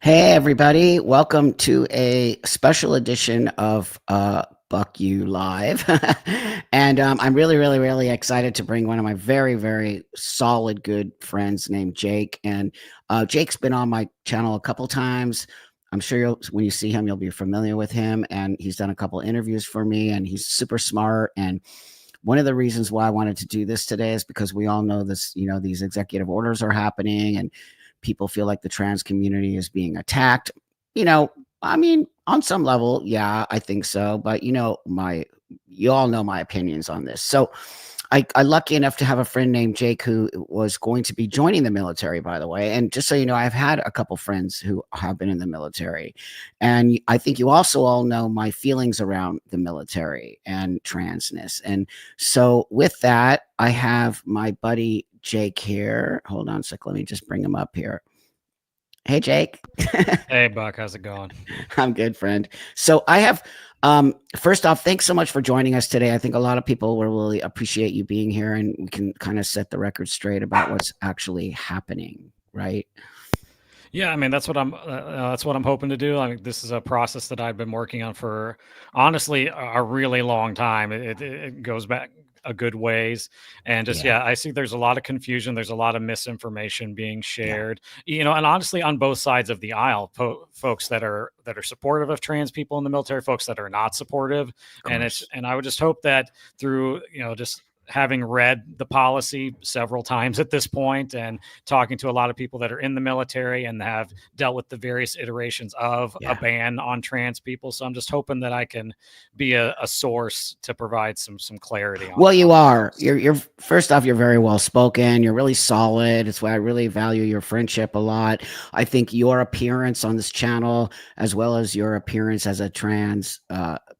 Hey, everybody. Welcome to a special edition of Buck You Live. And I'm really, really, really excited to bring one of my very, very solid, good friends named Jake. And Jake's been on my channel a couple times. I'm sure when you see him, you'll be familiar with him. And he's done a couple interviews for me, and he's super smart. And one of the reasons why I wanted to do this today is because we all know this, these executive orders are happening and people feel like the trans community is being attacked. You know, I mean, on some level, yeah, I think so. But you all know my opinions on this. So I lucky enough to have a friend named Jake who was going to be joining the military, by the way. And just so you know, I've had a couple friends who have been in the military. And I think you also all know my feelings around the military and transness. And so with that, I have my buddy Jake here. Hold on a sec. Let me just bring him up here. Hey, Jake. Hey, Buck, how's it going? I'm good, friend. So I have, first off, thanks so much for joining us today. I think a lot of people will really appreciate you being here, and we can kind of set the record straight about what's actually happening, right? Yeah, I mean that's what I'm hoping to do. I mean, this is a process that I've been working on for honestly a really long time. It goes back a good ways, and just Yeah, yeah, I see there's a lot of confusion. There's a lot of misinformation being yeah, shared. And honestly, on both sides of the aisle, folks that are supportive of trans people in the military, folks that are not supportive, of course. and I would just hope that through just having read the policy several times at this point and talking to a lot of people that are in the military and have dealt with the various iterations of a Yeah. ban on trans people. So I'm just hoping that I can be a source to provide some clarity Well, you on are. things. You're first off, you're very well spoken. You're really solid. It's why I really value your friendship a lot. I think your appearance on this channel, as well as your appearance as a trans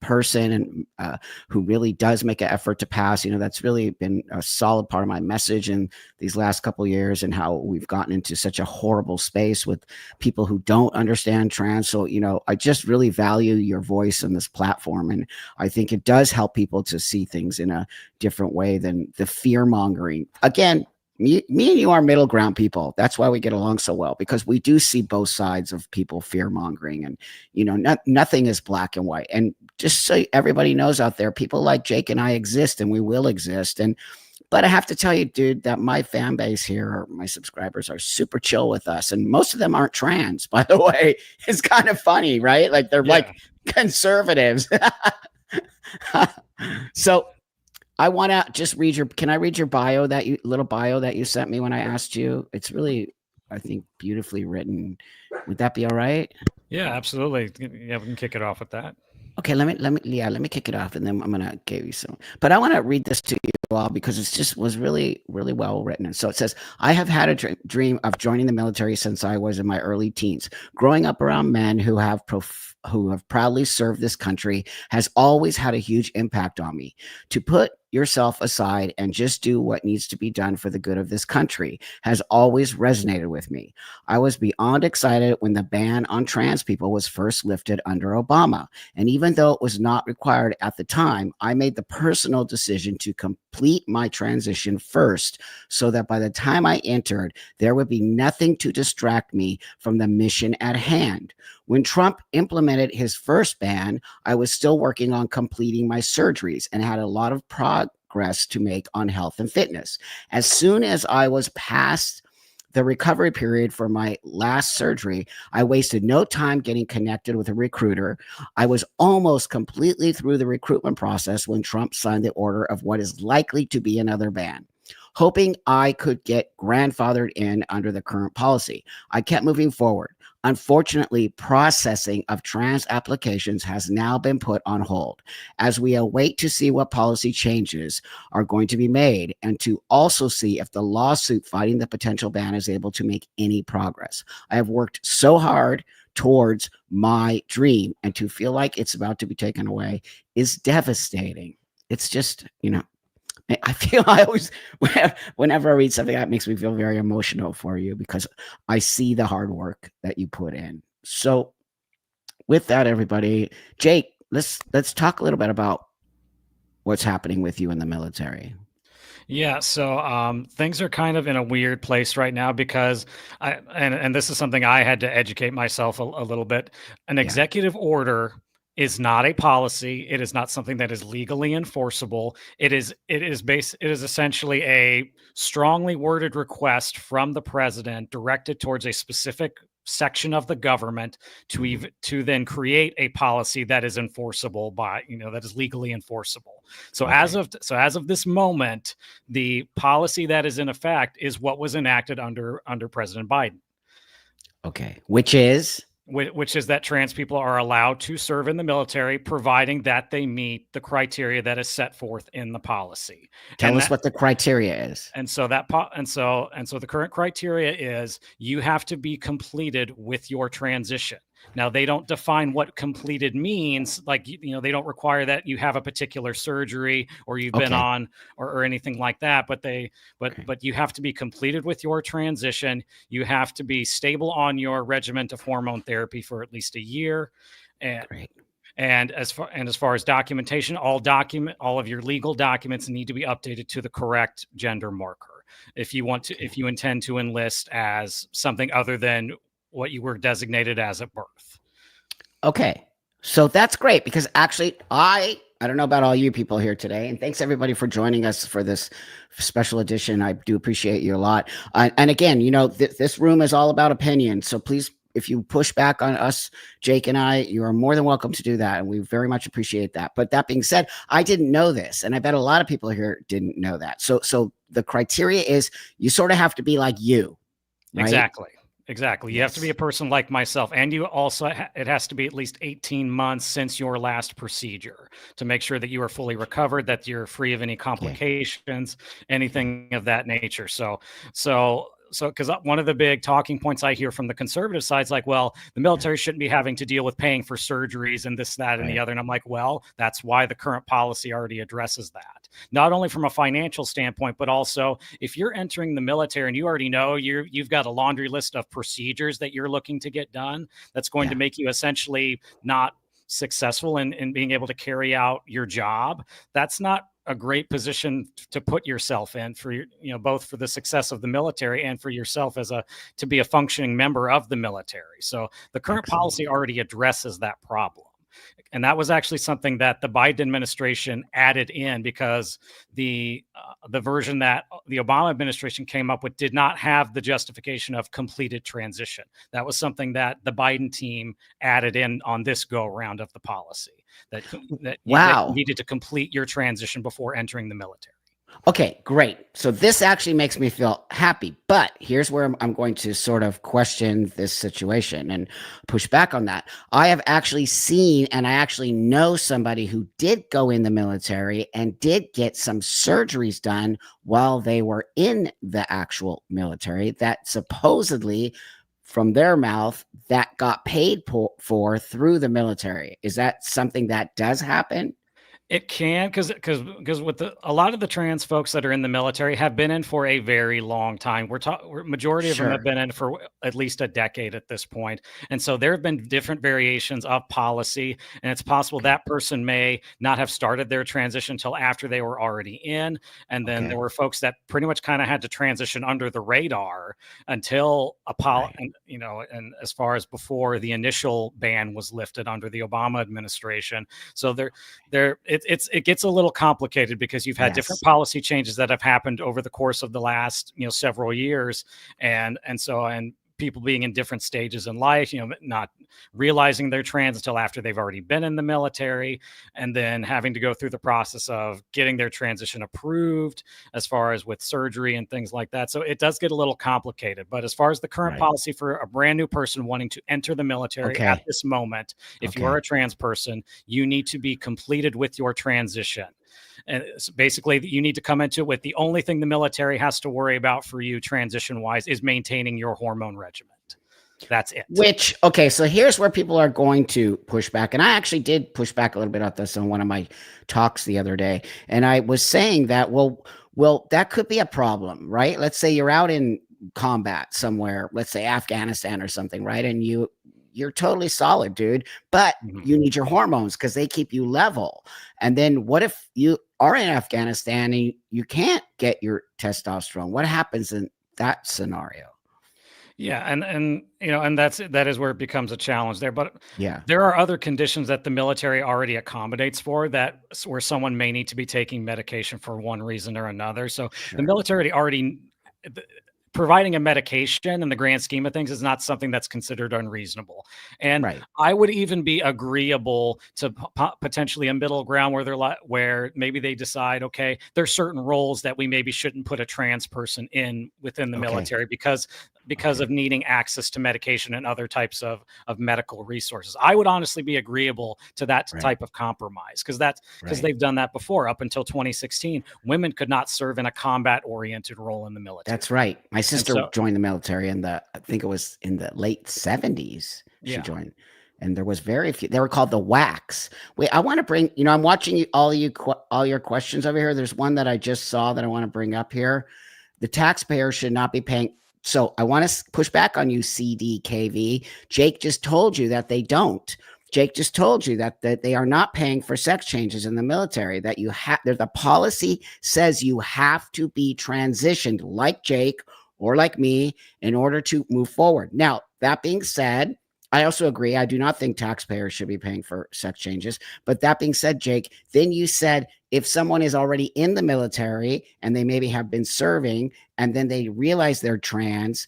person, and who really does make an effort to pass, that's really been a solid part of my message in these last couple of years, and how we've gotten into such a horrible space with people who don't understand trans. So, I just really value your voice on this platform, and I think it does help people to see things in a different way than the fear mongering. Again, me and you are middle ground people. That's why we get along so well, because we do see both sides of people fear mongering, and nothing is black and white. And just so everybody knows out there, people like Jake and I exist, and we will exist. And but I have to tell you, dude, that my fan base here, or my subscribers, are super chill with us, and most of them aren't trans. By the way, it's kind of funny, right? Like they're Yeah. like conservatives. So I want to just read your. Can I read your bio, that little bio that you sent me when I asked you? It's really, I think, beautifully written. Would that be all right? Yeah, absolutely. Yeah, we can kick it off with that. Okay, let me kick it off, and then I'm gonna give you some. But I want to read this to you all because it's just was really, really well written. And so it says, I have had a dream of joining the military since I was in my early teens. Growing up around men who have proudly served this country has always had a huge impact on me. To put yourself aside and just do what needs to be done for the good of this country has always resonated with me. I was beyond excited when the ban on trans people was first lifted under Obama. And even though it was not required at the time, I made the personal decision to complete my transition first, so that by the time I entered, there would be nothing to distract me from the mission at hand. When Trump implemented his first ban, I was still working on completing my surgeries and had a lot of progress to make on health and fitness. As soon as I was past the recovery period for my last surgery, I wasted no time getting connected with a recruiter. I was almost completely through the recruitment process when Trump signed the order of what is likely to be another ban, hoping I could get grandfathered in under the current policy. I kept moving forward. Unfortunately, processing of trans applications has now been put on hold as we await to see what policy changes are going to be made, and to also see if the lawsuit fighting the potential ban is able to make any progress. I have worked so hard towards my dream, and to feel like it's about to be taken away is devastating. It's just, I feel I always, whenever I read something, that makes me feel very emotional for you, because I see the hard work that you put in. So, with that, everybody, Jake, let's talk a little bit about what's happening with you in the military. Yeah, so things are kind of in a weird place right now because and this is something I had to educate myself a little bit. An Yeah. executive order is not a policy. It is not something that is legally enforceable. It is essentially a strongly worded request from the president directed towards a specific section of the government Mhm. to then create a policy that is enforceable by, that is legally enforceable. So Okay. as of this moment, the policy that is in effect is what was enacted under President Biden, Okay. Which is which is that trans people are allowed to serve in the military, providing that they meet the criteria that is set forth in the policy. tell And us that what the criteria is. and so that po- and so the current criteria is you have to be completed with your transition. Now they don't define what completed means, like they don't require that you have a particular surgery or you've been Okay. on or anything like that, but Okay. but you have to be completed with your transition. You have to be stable on your regimen of hormone therapy for at least a year. And Great. as far as documentation, all of your legal documents need to be updated to the correct gender marker. Okay. If you intend to enlist as something other than what you were designated as at birth. Okay. So that's great because actually I don't know about all you people here today, and thanks everybody for joining us for this special edition. I do appreciate you a lot. And again, this room is all about opinion, so please, if you push back on us, Jake and I, you are more than welcome to do that, and we very much appreciate that. But that being said, I didn't know this, and I bet a lot of people here didn't know that. So the criteria is you sort of have to be like you, right? Exactly. Exactly. You have to be Yes. a person like myself. And you also, it has to be at least 18 months since your last procedure to make sure that you are fully recovered, that you're free of any Okay. complications, Okay. anything of that nature. Because one of the big talking points I hear from the conservative side is like, well, the Yeah. military shouldn't be having to deal with paying for surgeries and this, that, and the Right. other. And I'm like, well, that's why the current policy already addresses that, not only from a financial standpoint, but also if you're entering the military and you already know you've got a laundry list of procedures that you're looking to get done, that's going to Yeah. make you essentially not successful in being able to carry out your job. That's not a great position to put yourself in for both for the success of the military and for yourself to be a functioning member of the military. So the current Excellent. policy already addresses that problem. And that was actually something that the Biden administration added in because the version that the Obama administration came up with did not have the justification of completed transition. That was something that the Biden team added in on this go around of the policy that you Wow. needed to complete your transition before entering the military. Okay, great. So this actually makes me feel happy. But here's where I'm going to sort of question this situation and push back on that. I have actually seen and I actually know somebody who did go in the military and did get some surgeries done while they were in the actual military that supposedly from their mouth that got paid for through the military. Is that something that does happen? It can because with a lot of the trans folks that are in the military have been in for a very long time. Majority of them have Sure. been in for at least a decade at this point, and so there have been different variations of policy. And it's possible Okay. that person may not have started their transition until after they were already in, and then there Okay. were folks that pretty much kind of had to transition under the radar until Right. and as far as before the initial ban was lifted under the Obama administration. So it gets a little complicated because you've had different Yes. policy changes that have happened over the course of the last several years, and people being in different stages in life, not realizing they're trans until after they've already been in the military, and then having to go through the process of getting their transition approved as far as with surgery and things like that. So it does get a little complicated. But as far as the current Right. policy for a brand new person wanting to enter the military at Okay. this moment, if you are Okay. a trans person, you need to be completed with your transition. And basically, you need to come into it with the only thing the military has to worry about for you transition wise is maintaining your hormone regimen. That's it. Which, okay, so here's where people are going to push back. And I actually did push back a little bit on this on one of my talks the other day. And I was saying that, well, that could be a problem, right? Let's say you're out in combat somewhere, let's say Afghanistan or something, right? And you're totally solid, dude, but Mhm. you need your hormones because they keep you level. And then what if you are in Afghanistan and you can't get your testosterone? What happens in that scenario? Yeah, and and that is where it becomes a challenge there. But Yeah, there are other conditions that the military already accommodates for where someone may need to be taking medication for one reason or another. So the sure. military already providing a medication in the grand scheme of things is not something that's considered unreasonable. And Right. I would even be agreeable to potentially a middle ground where where maybe they decide, okay, there's certain roles that we maybe shouldn't put a trans person in within the Okay. military because Okay. of needing access to medication and other types of medical resources. I would honestly be agreeable to that Right. type of compromise because Right. they've done that before. Up until 2016, women could not serve in a combat oriented role in the military. That's right. My And sister so, joined the military I think it was in the late 70s she yeah. joined. And there was very few. They were called the WACs. Wait, I want to bring, I'm watching all your questions over here. There's one that I just saw that I want to bring up here. The taxpayer should not be paying. So I want to push back on you, CDKV. Jake just told you that they don't. Jake just told you that they are not paying for sex changes in the military, that you have the policy says you have to be transitioned like Jake or like me in order to move forward. Now, that being said, I also agree. I do not think taxpayers should be paying for sex changes. But that being said, Jake, then you said if someone is already in the military and they maybe have been serving and then they realize they're trans,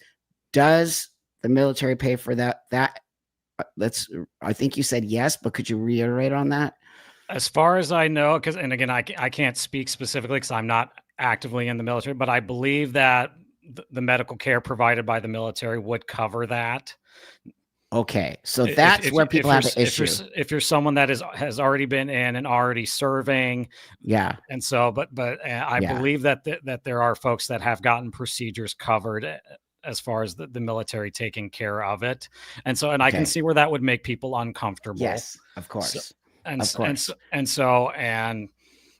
does the military pay for that? Let's I think you said yes, but could you reiterate on that? As far as I know, because and again, I can't speak specifically because I'm not actively in the military, but I believe that the medical care provided by the military would cover that. Okay. So If that's if where people you're have the issue. if you're someone that has already been in and already serving, Yeah. and so I Yeah. believe that that there are folks that have gotten procedures covered as far as the military taking care of it, and I can Okay. see where that would make people uncomfortable. Yes, of So course. Of course. and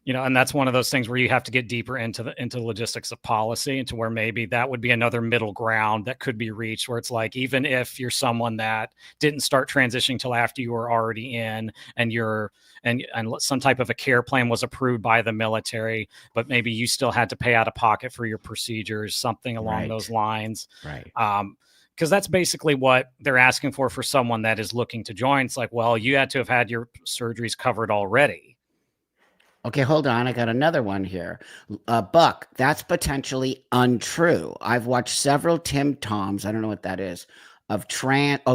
and that's one of those things where you have to get deeper into the logistics of policy, into where maybe that would be another middle ground that could be reached, where it's like, even if you're someone that didn't start transitioning till after you were already in, and some type of a care plan was approved by the military, but maybe you still had to pay out of pocket for your procedures, something along those Right. lines. Right. Because that's basically what they're asking for someone that is looking to join. It's like, well, you had to have had your surgeries covered already. Okay, hold on. I got another one here. Buck, that's potentially untrue. I've watched several Tim Toms, I don't know what that is,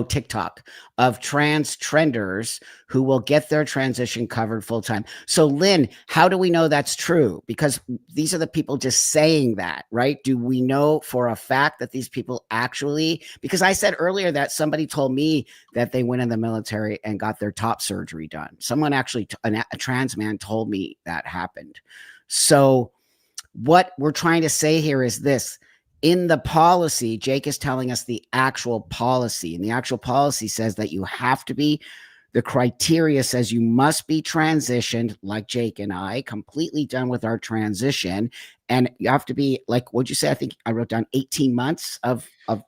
TikTok, of trans trenders who will get their transition covered full time. So, Lynn, how do we know that's true? Because these are the people just saying that, right? Do we know for a fact that these people actually, because I said earlier that somebody told me that they went in the military and got their top surgery done. Someone actually, a trans man told me that happened. So, what we're trying to say here is this. In the policy, Jake is telling us the actual policy, and the actual policy says that you have to be, the criteria says you must be transitioned, like Jake and I, completely done with our transition. And you have to be, like, what'd you say? I think I wrote down 18 months of Yeah.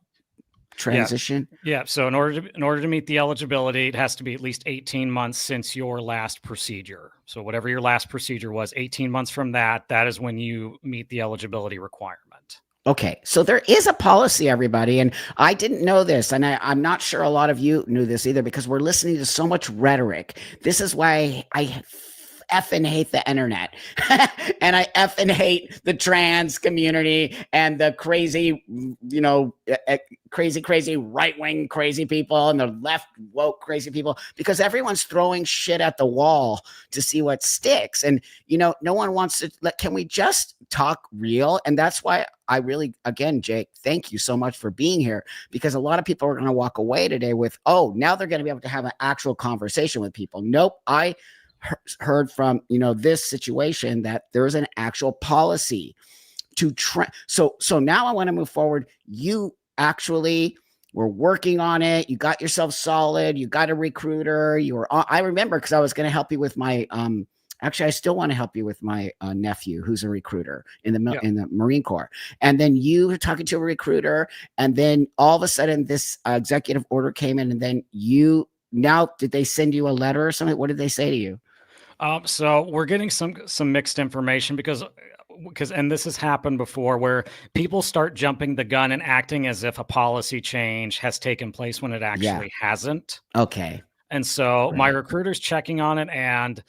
transition. Yeah. So in order to meet the eligibility, it has to be at least 18 months since your last procedure. So whatever your last procedure was, 18 months from that is when you meet the eligibility requirement. Okay, so there is a policy, everybody, and I didn't know this, and I'm not sure a lot of you knew this either, because we're listening to so much rhetoric. This is why I effing hate the internet, and I effing hate the trans community and the crazy, crazy right wing crazy people and the left woke crazy people, because everyone's throwing shit at the wall to see what sticks, and no one wants to. Can we just talk real? And that's why I really, again, Jake, thank you so much for being here, because a lot of people are going to walk away today with, oh, now they're going to be able to have an actual conversation with people. Nope, I heard from this situation that there's an actual policy to so now I want to move forward. You actually were working on it. You got yourself solid. You got a recruiter. I remember, because I was going to help you with my actually, I still want to help you with my nephew, who's a recruiter in the Marine Corps. And then you were talking to a recruiter, and then all of a sudden this executive order came in, and then did they send you a letter or something? What did they say to you? So we're getting some mixed information because and this has happened before where people start jumping the gun and acting as if a policy change has taken place when it Yeah. actually hasn't. Okay. And so my Right. recruiter's checking on it, and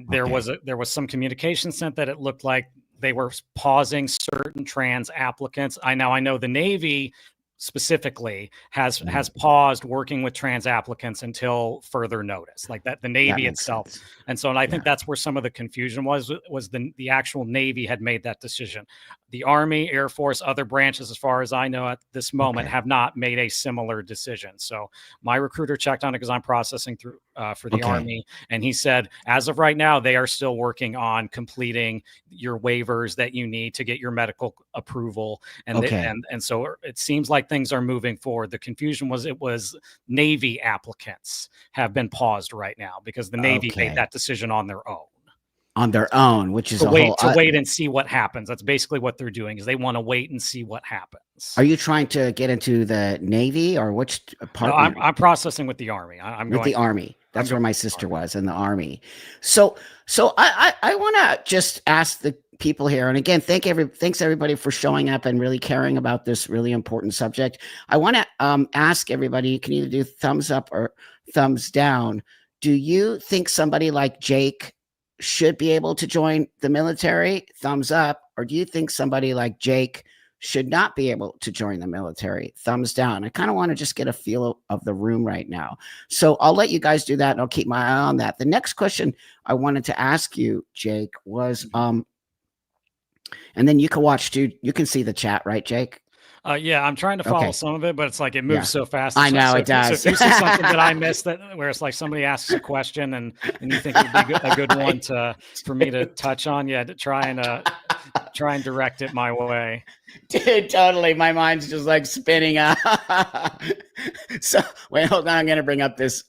there Okay. was some communication sent that it looked like they were pausing certain trans applicants. I know the Navy specifically has paused working with trans applicants until further notice, like that the That Navy makes itself. sense. And so, and I Yeah. think that's where some of the confusion was the actual Navy had made that decision. The Army, Air Force, other branches, as far as I know at this moment, Okay. have not made a similar decision. So my recruiter checked on it because I'm processing through for the Okay. Army, and he said, as of right now, they are still working on completing your waivers that you need to get your medical approval, and Okay. and so it seems like things are moving forward. The confusion was it was Navy applicants have been paused right now because the Navy made Okay. that decision on their own. On their own, which is To a whole. wait and see what happens. That's basically what they're doing is they want to wait and see what happens. Are you trying to get into the Navy or which part? No, I'm processing with the Army. I'm With going the Army. I'm That's going where my with the sister Army. was, in the Army. So I want to just ask the people here, and again, thanks everybody for showing up and really caring about this really important subject. I want to ask everybody. You can either do thumbs up or thumbs down. Do you think somebody like Jake should be able to join the military? Thumbs up. Or do you think somebody like Jake should not be able to join the military? Thumbs down. I kind of want to just get a feel of the room right now. So I'll let you guys do that and I'll keep my eye on that. The next question I wanted to ask you, Jake, was and then you can watch too. You can see the chat, right, Jake? Yeah, I'm trying to follow some of it, but it's like it moves so fast. I know so it does. So if you see something that I missed, where it's like somebody asks a question and you think it would be a good one for me to touch on, yeah, to try and direct it my way. Dude, totally. My mind's just like spinning out. So wait, hold on. I'm going to bring up this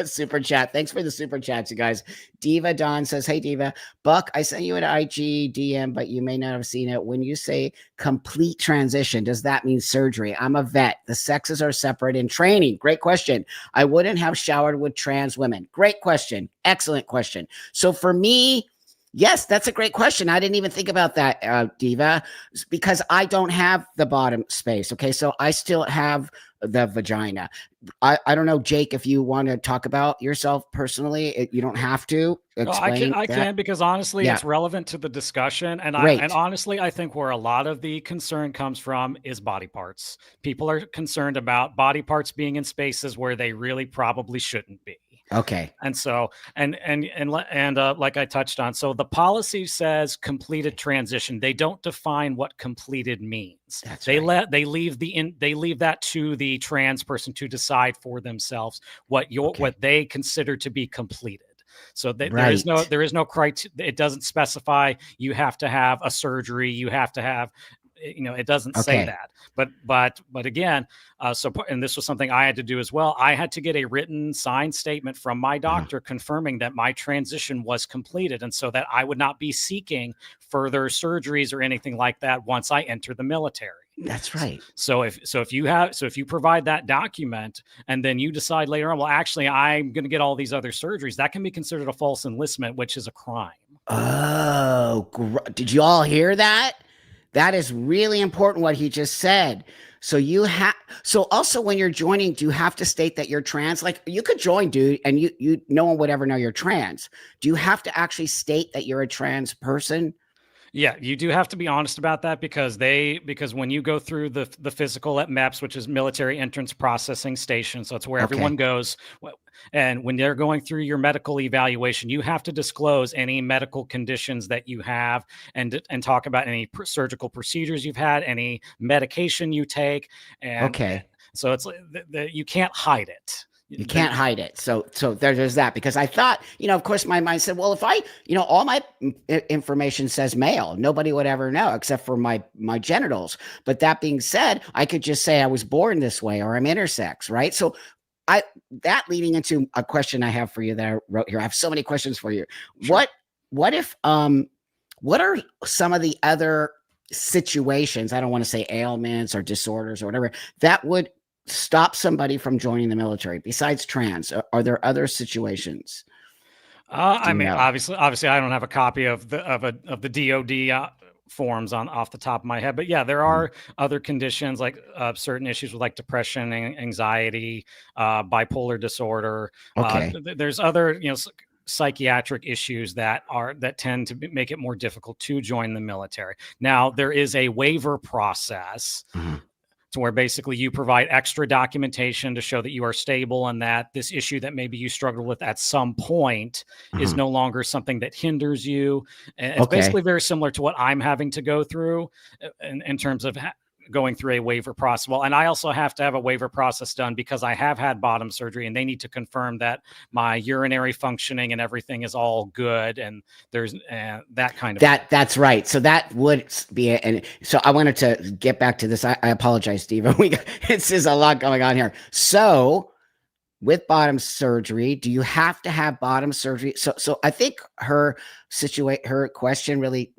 super chat. Thanks for the super chats, you guys. Diva Don says, hey, Diva. Buck, I sent you an IG DM, but you may not have seen it. When you say complete transition, does that mean surgery? I'm a vet. The sexes are separate in training. Great question. I wouldn't have showered with trans women. Great question. Excellent question. So for me, yes, that's a great question. I didn't even think about that, Diva, because I don't have the bottom space. Okay, so I still have the vagina. I don't know, Jake, if you want to talk about yourself personally. You don't have to explain. I can because honestly, Yeah. it's relevant to the discussion. And Great. honestly, I think where a lot of the concern comes from is body parts. People are concerned about body parts being in spaces where they really probably shouldn't be. Okay. And so, and like I touched on, so the policy says completed transition. They don't define what completed means. That's they right. they leave that to the trans person to decide for themselves what they consider to be completed. So there is no criteria. It doesn't specify you have to have a surgery. You have to have, it doesn't say that. But again, and this was something I had to do as well. I had to get a written signed statement from my doctor confirming that my transition was completed, and so that I would not be seeking further surgeries or anything like that once I enter the military. That's right. So if you provide that document and then you decide later on, well, actually, I'm going to get all these other surgeries, that can be considered a false enlistment, which is a crime. Oh, did you all hear that? That is really important what he just said. So so also when you're joining, do you have to state that you're trans? Like you could join, dude, and you no one would ever know you're trans. Do you have to actually state that you're a trans person? Yeah, you do have to be honest about that because when you go through the physical at MEPS, which is Military Entrance Processing Station, so it's where everyone goes. And when they're going through your medical evaluation, you have to disclose any medical conditions that you have and talk about any surgical procedures you've had, any medication you take. And so it's you can't hide it. You can't hide it. So there's that, because I thought, of course my mind said, well, if I, all my information says male, nobody would ever know except for my genitals. But that being said, I could just say I was born this way or I'm intersex, right? So that leading into a question I have for you that I wrote here. I have so many questions for you. Sure. What if what are some of the other situations, I don't want to say ailments or disorders or whatever, that would stop somebody from joining the military besides trans? Are there other situations? Do I you mean, know? obviously, I don't have a copy of the DoD forms on off the top of my head, but yeah, there Mhm. are other conditions like certain issues with like depression, anxiety, bipolar disorder. Okay. There's other psychiatric issues that tend to make it more difficult to join the military. Now, there is a waiver process Uh-huh. to where basically you provide extra documentation to show that you are stable and that this issue that maybe you struggled with at some point is Uh-huh. no longer something that hinders you. And it's Okay. basically very similar to what I'm having to go through in terms of going through a waiver process. Well, and I also have to have a waiver process done because I have had bottom surgery and they need to confirm that my urinary functioning and everything is all good. And there's that kind of thing. That's right. So that would be it. And so I wanted to get back to this. I apologize, Steve. This is a lot going on here. So with bottom surgery, do you have to have bottom surgery? So I think her question really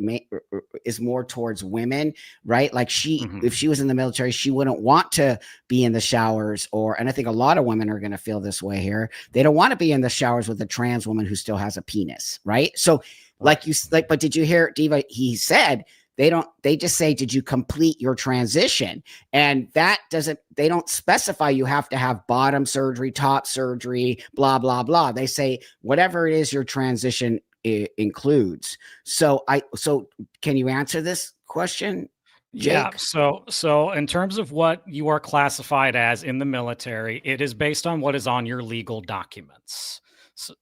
is more towards women, right? Like if she was in the military, she wouldn't want to be in the showers, and I think a lot of women are going to feel this way here. They don't want to be in the showers with a trans woman who still has a penis, right? So but did you hear Diva? He said they just say, did you complete your transition? And they don't specify you have to have bottom surgery, top surgery, blah, blah, blah. They say whatever it is your transition includes. So can you answer this question, Jake? Yeah. So in terms of what you are classified as in the military, it is based on what is on your legal documents.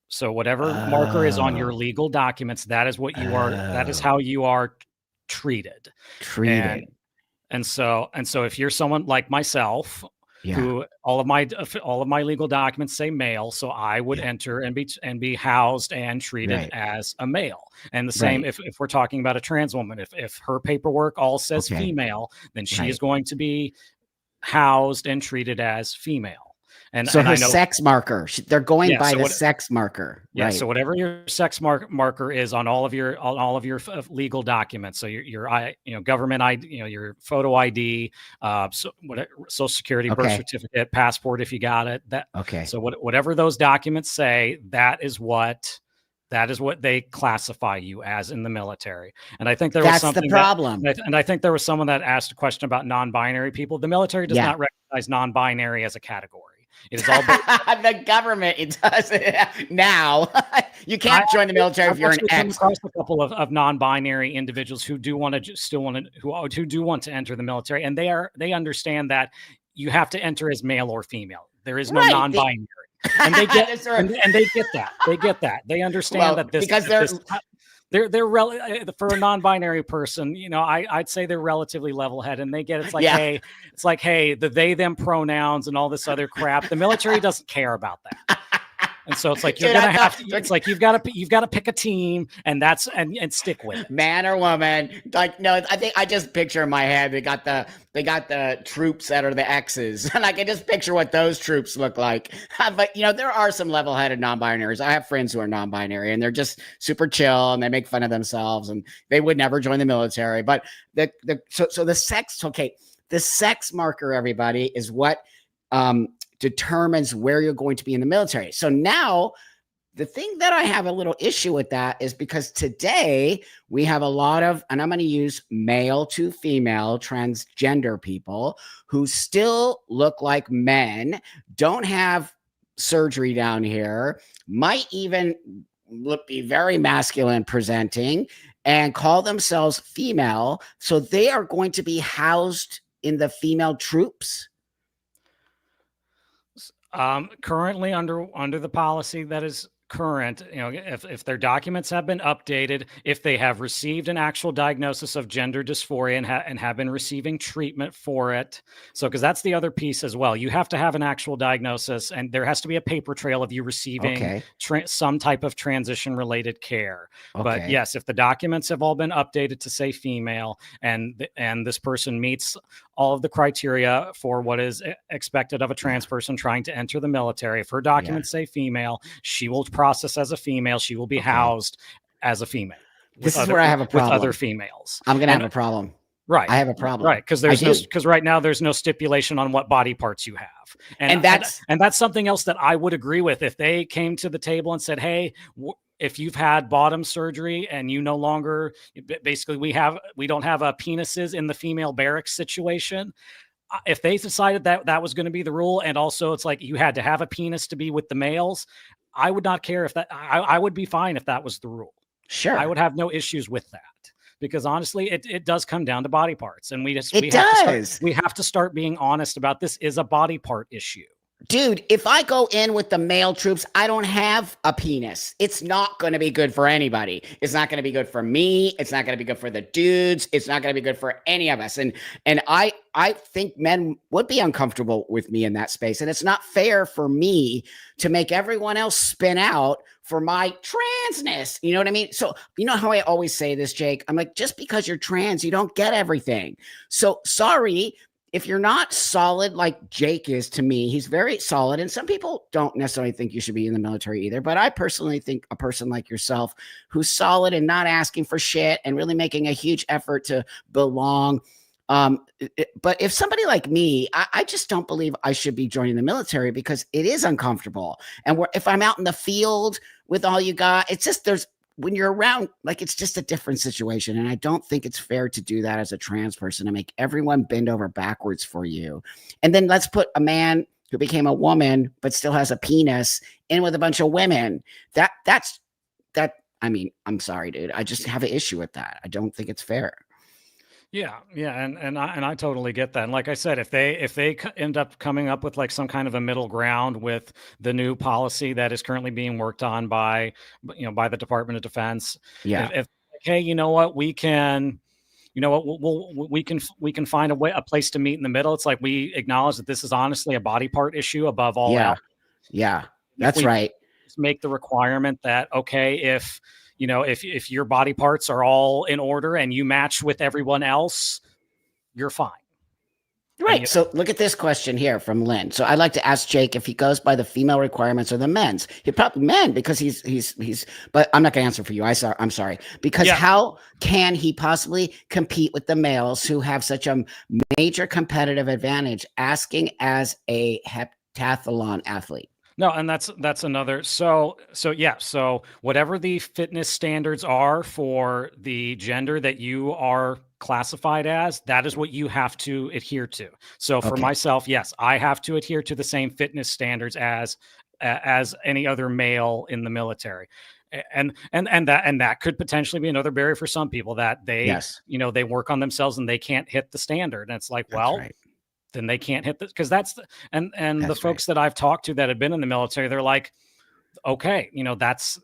So whatever marker is on your legal documents, that is what you are. That is how you are treated. And so if you're someone like myself, who all of my legal documents say male, so I would enter and be housed and treated as a male. And the same if we're talking about a trans woman, if her paperwork all says female, then she is going to be housed and treated as female. And so her I know, sex marker, they're going by the sex marker. Yeah. Right. So whatever your sex marker is on all of your legal documents. So your government ID, your photo ID, Social Security, birth certificate, passport, if you got it. So whatever those documents say, that is what they classify you as in the military. And I think that's the problem. And I think there was someone that asked a question about non-binary people. The military does not recognize non-binary as a category. It is all the government. It does now. You can't join the military if you're an ex. I've across a couple of non-binary individuals who do want to who do want to enter the military, and they understand that you have to enter as male or female. There is no non-binary, and they get they get that. They get that. They understand that this because they're for a non-binary person, I'd say they're relatively level-headed, and they get it's like hey, the they them pronouns and all this other crap. The military doesn't care about that. And so it's like you're gonna have to. It's like you've got to pick a team, and stick with it. Man or woman? Like no, I think I just picture in my head they got the troops that are the X's, and I can just picture what those troops look like. But there are some level-headed non-binaries. I have friends who are non-binary, and they're just super chill, and they make fun of themselves, and they would never join the military. But so the sex, the sex marker, everybody, is what determines where you're going to be in the military. So now the thing that I have a little issue with that is because today we have a lot of, and I'm going to use male to female transgender people who still look like men, don't have surgery down here, might even be very masculine presenting and call themselves female. So they are going to be housed in the female troops. Currently under the policy that is current, if their documents have been updated, if they have received an actual diagnosis of gender dysphoria and have been receiving treatment for it. So, because that's the other piece as well. You have to have an actual diagnosis, and there has to be a paper trail of you receiving some type of transition related care. But yes, if the documents have all been updated to say female, and this person meets all of the criteria for what is expected of a trans person trying to enter the military, if her documents say female, she will process as a female. She will be housed as a female. This is where I have a problem with other females. I'm going to have a problem. Right. I have a problem. Right. Because right now there's no stipulation on what body parts you have. And that's something else that I would agree with. If they came to the table and said, hey, if you've had bottom surgery and you no longer, basically we don't have penises in the female barracks situation. If they decided that that was going to be the rule, and also it's like you had to have a penis to be with the males, I would not care if that, I would be fine if that was the rule. Sure. I would have no issues with that, because honestly, it does come down to body parts, and we have to start being honest about this is a body part issue. Dude, if I go in with the male troops, I don't have a penis. It's not going to be good for anybody. It's not going to be good for me. It's not going to be good for the dudes. It's not going to be good for any of us. And I think men would be uncomfortable with me in that space. And it's not fair for me to make everyone else spin out for my transness. You know what I mean? So, you know how I always say this, Jake? I'm like, just because you're trans, you don't get everything. So sorry. If you're not solid like Jake is to me, he's very solid. And some people don't necessarily think you should be in the military either. But I personally think a person like yourself who's solid and not asking for shit and really making a huge effort to belong. But if somebody like me, I just don't believe I should be joining the military because it is uncomfortable. And if I'm out in the field with all you got, it's just when you're around, like, it's just a different situation. And I don't think it's fair to do that as a trans person, to make everyone bend over backwards for you. And then let's put a man who became a woman, but still has a penis in with a bunch of women. I mean, I'm sorry, dude. I just have an issue with that. I don't think it's fair. Yeah, and I totally get that. And like I said, if they end up coming up with like some kind of a middle ground with the new policy that is currently being worked on by the Department of Defense, if hey, you know what, we can, we can find a place to meet in the middle. It's like we acknowledge that this is honestly a body part issue above all else. Yeah, that's right. Make the requirement that, okay, if your body parts are all in order and you match with everyone else, you're fine. Right. So look at this question here from Lynn. So I'd like to ask Jake if he goes by the female requirements or the men's. He probably men, because he's, but I'm not going to answer for you. I'm sorry. Because how can he possibly compete with the males who have such a major competitive advantage, asking as a heptathlon athlete? No, and that's another. So whatever the fitness standards are for the gender that you are classified as, that is what you have to adhere to. So for myself, yes, I have to adhere to the same fitness standards as any other male in the military. And that could potentially be another barrier for some people, that they they work on themselves and they can't hit the standard. And it's like, then they can't hit this, because that's the folks that I've talked to that have been in the military, they're like, okay, that's,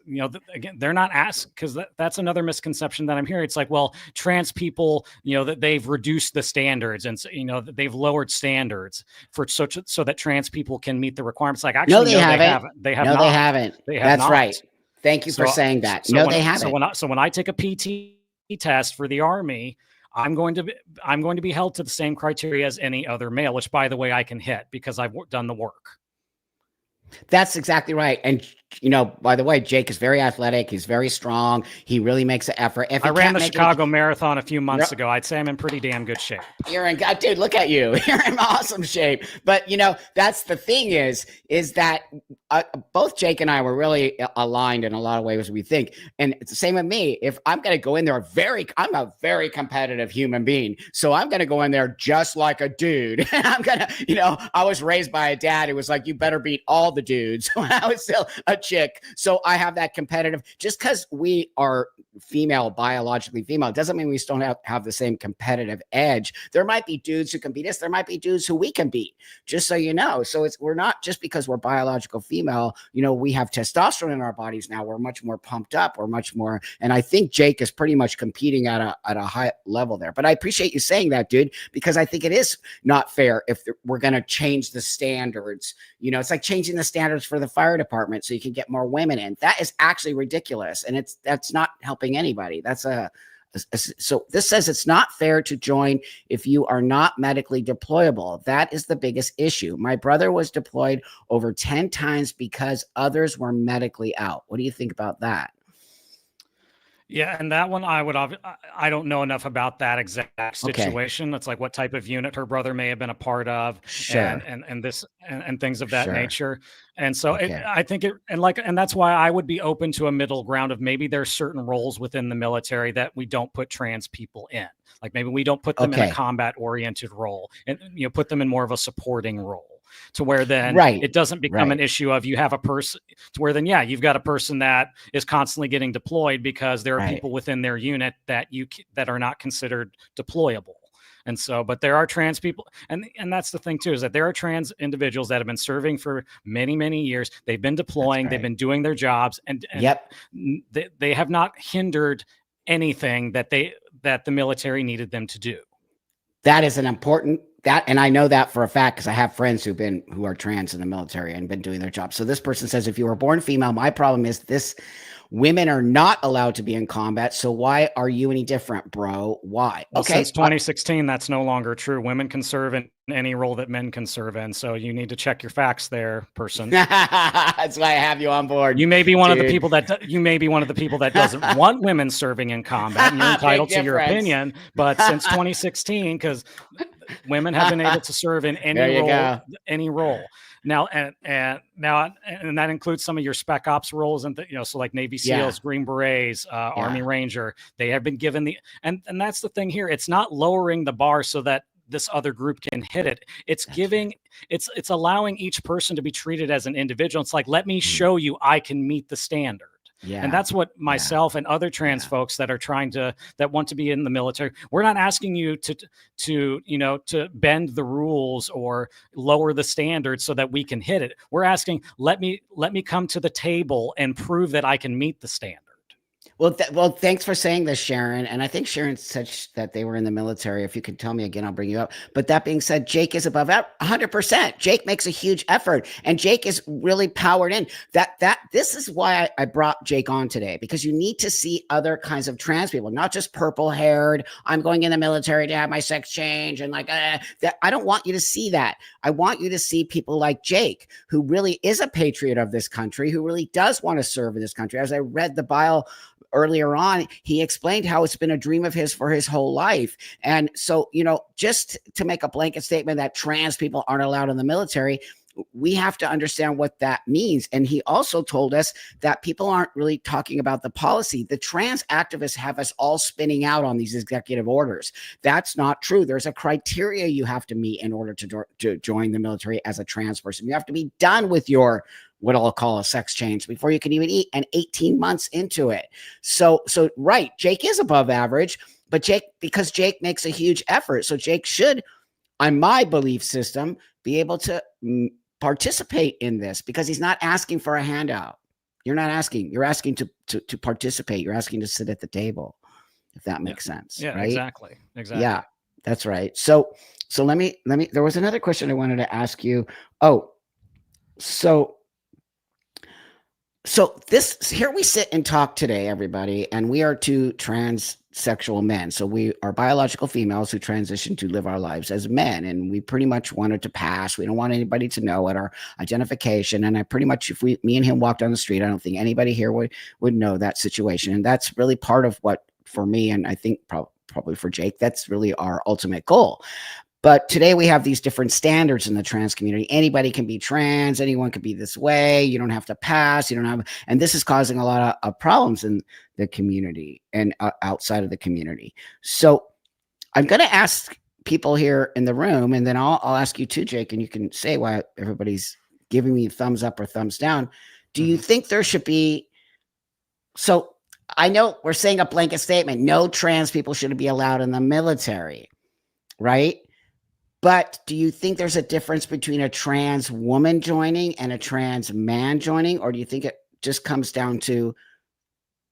again, they're not asked, because that's another misconception that I'm hearing. It's like, well, trans people, that they've reduced the standards, and that they've lowered standards so that trans people can meet the requirements. Like, actually, no, they haven't. They haven't. That's not. Right. Thank you for saying that. They haven't. So when I take a PT test for the Army, I'm going to be held to the same criteria as any other male, which, by the way, I can hit because I've done the work. That's exactly right. And, by the way, Jake is very athletic. He's very strong. He really makes an effort. I ran the Chicago Marathon a few months ago. I'd say I'm in pretty damn good shape. Dude, look at you. You're in awesome shape. But, that's the thing is that both Jake and I were really aligned in a lot of ways we think. And it's the same with me. If I'm going to go in there, I'm a very competitive human being. So I'm going to go in there just like a dude. I'm going to, I was raised by a dad who was like, you better beat all the dudes when I was still a chick. So I have that competitive, just because we are female, biologically female, doesn't mean we don't have the same competitive edge. There might be dudes who can beat us. There might be dudes who we can beat, just so you know. So we're not, just because we're biological female, we have testosterone in our bodies now. We're much more pumped up. We're much more, and I think Jake is pretty much competing at a high level there. But I appreciate you saying that, dude, because I think it is not fair if we're going to change the standards. It's like changing the standards for the fire department so you can get more women in. That is actually ridiculous, and that's not helping anybody. So this says it's not fair to join if you are not medically deployable. That is the biggest issue. My brother was deployed over 10 times because others were medically out. What do you think about that? Yeah, and that one I don't know enough about that exact Okay, situation. It's like what type of unit her brother may have been a part of, sure, and things of that sure, nature. And so okay, I think and that's why I would be open to a middle ground of maybe there's certain roles within the military that we don't put trans people in. Like maybe we don't put them in a okay, combat oriented role, and put them in more of a supporting role, to where then right, it doesn't become an right, issue of you have a person, to where then, yeah, you've got a person that is constantly getting deployed because there are right. people within their unit that are not considered deployable. And so, but there are trans people, and that's the thing too, is that there are trans individuals that have been serving for many, many years. They've been That's deploying, they've right. been doing their jobs, and Yep. they have not hindered anything that the military needed them to do. That is an important that, and I know that for a fact because I have friends who are trans in the military and been doing their job. So this person says, if you were born female, my problem is this: women are not allowed to be in combat. So why are you any different, bro? Why? Well, since Okay. 2016, that's no longer true. Women can serve in any role that men can serve in. So you need to check your facts there, person. That's why I have you on board, You may be one of the dude. people that doesn't want women serving in combat, and you're Big entitled to your difference. opinion. But since 2016, because women have been able to serve in There you go. any role. Now, and that includes some of your spec ops roles, and so like Navy Yeah. SEALs, Green Berets, Army Yeah. Ranger. They have been given and that's the thing here. It's not lowering the bar so that this other group can hit it. It's That's giving, right. it's allowing each person to be treated as an individual. It's like, let me Mm. show you I can meet the standard. And Yeah. that's what Yeah. myself and other trans Yeah. folks that are that want to be in the military, we're not asking you to bend the rules or lower the standards so that we can hit it. We're asking, let me come to the table and prove that I can meet the standard. Well, thanks for saying this, Sharon. And I think Sharon said that they were in the military. If you could tell me again, I'll bring you up. But that being said, Jake is above 100%. Jake makes a huge effort, and Jake is really powered in. This is why I brought Jake on today, because you need to see other kinds of trans people, not just purple haired. I'm going in the military to have my sex change, and like that. I don't want you to see that. I want you to see people like Jake, who really is a patriot of this country, who really does want to serve in this country. As I read the bio earlier on, he explained how it's been a dream of his for his whole life. And so, just to make a blanket statement that trans people aren't allowed in the military, we have to understand what that means. And he also told us that people aren't really talking about the policy. The trans activists have us all spinning out on these executive orders. That's not true. There's a criteria you have to meet in order to join the military as a trans person. You have to be done with your what I'll call a sex change before you can even eat, and 18 months into it. So right, Jake is above average, but because Jake makes a huge effort. So Jake should, on my belief system, be able to participate in this, because he's not asking for a handout. You're not asking, you're asking to participate. You're asking to sit at the table, if that makes sense. Yeah, right? exactly. Yeah, that's right. So let me, there was another question I wanted to ask you. Oh, so here we sit and talk today, everybody, and we are two transsexual men. So we are biological females who transition to live our lives as men, and we pretty much wanted to pass. We don't want anybody to know what our identification. And I pretty much, if me and him walk down the street, I don't think anybody here would know that situation. And that's really part of what, for me, and I think probably for Jake, that's really our ultimate goal. But today we have these different standards in the trans community. Anybody can be trans. Anyone can be this way. You don't have to pass. You don't have, and this is causing a lot of problems in the community and outside of the community. So I'm going to ask people here in the room, and then I'll ask you too, Jake, and you can say why everybody's giving me thumbs up or thumbs down. Do you think there should be? So I know we're saying a blanket statement. No trans people should be allowed in the military, right? But do you think there's a difference between a trans woman joining and a trans man joining? Or do you think it just comes down to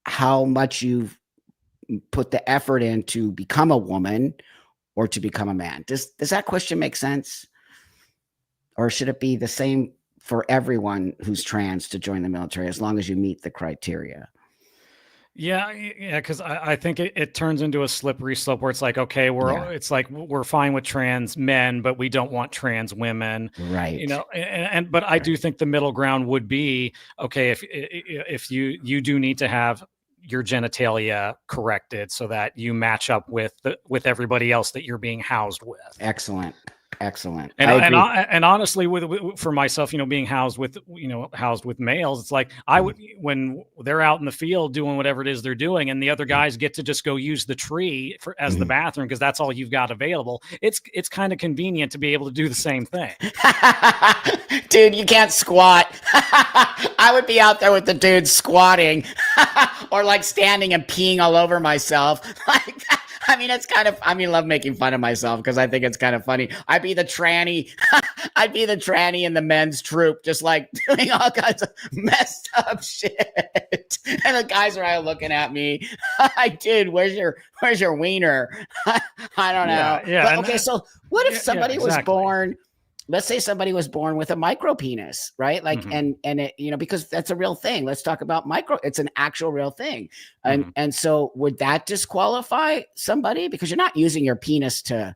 how much you've put the effort in to become a woman or to become a man? Does that question make sense? Or should it be the same for everyone who's trans to join the military, as long as you meet the criteria? Yeah, because I think it turns into a slippery slope where it's like, okay, Yeah. it's like we're fine with trans men, but we don't want trans women, Right. but I do think the middle ground would be, okay, if you do need to have your genitalia corrected so that you match up with everybody else that you're being housed with. Excellent. Excellent. And I agree. and honestly, for myself, being housed with males, it's like I would, when they're out in the field doing whatever it is they're doing, and the other guys get to just go use the tree as the bathroom because that's all you've got available. It's kind of convenient to be able to do the same thing. Dude, you can't squat. I would be out there with the dude squatting or like standing and peeing all over myself. Like, I mean, it's kind of, I love making fun of myself because I think it's kind of funny. I'd be the tranny. I'd be the tranny in the men's troop, just like doing all kinds of messed up shit. And the guys are all looking at me. Like, dude, where's your wiener? I don't know. Yeah. But, okay, so what if somebody was exactly. born, let's say somebody was born with a micro penis, right? Like, and it, because that's a real thing. Let's talk about it's an actual real thing. And so would that disqualify somebody because you're not using your penis to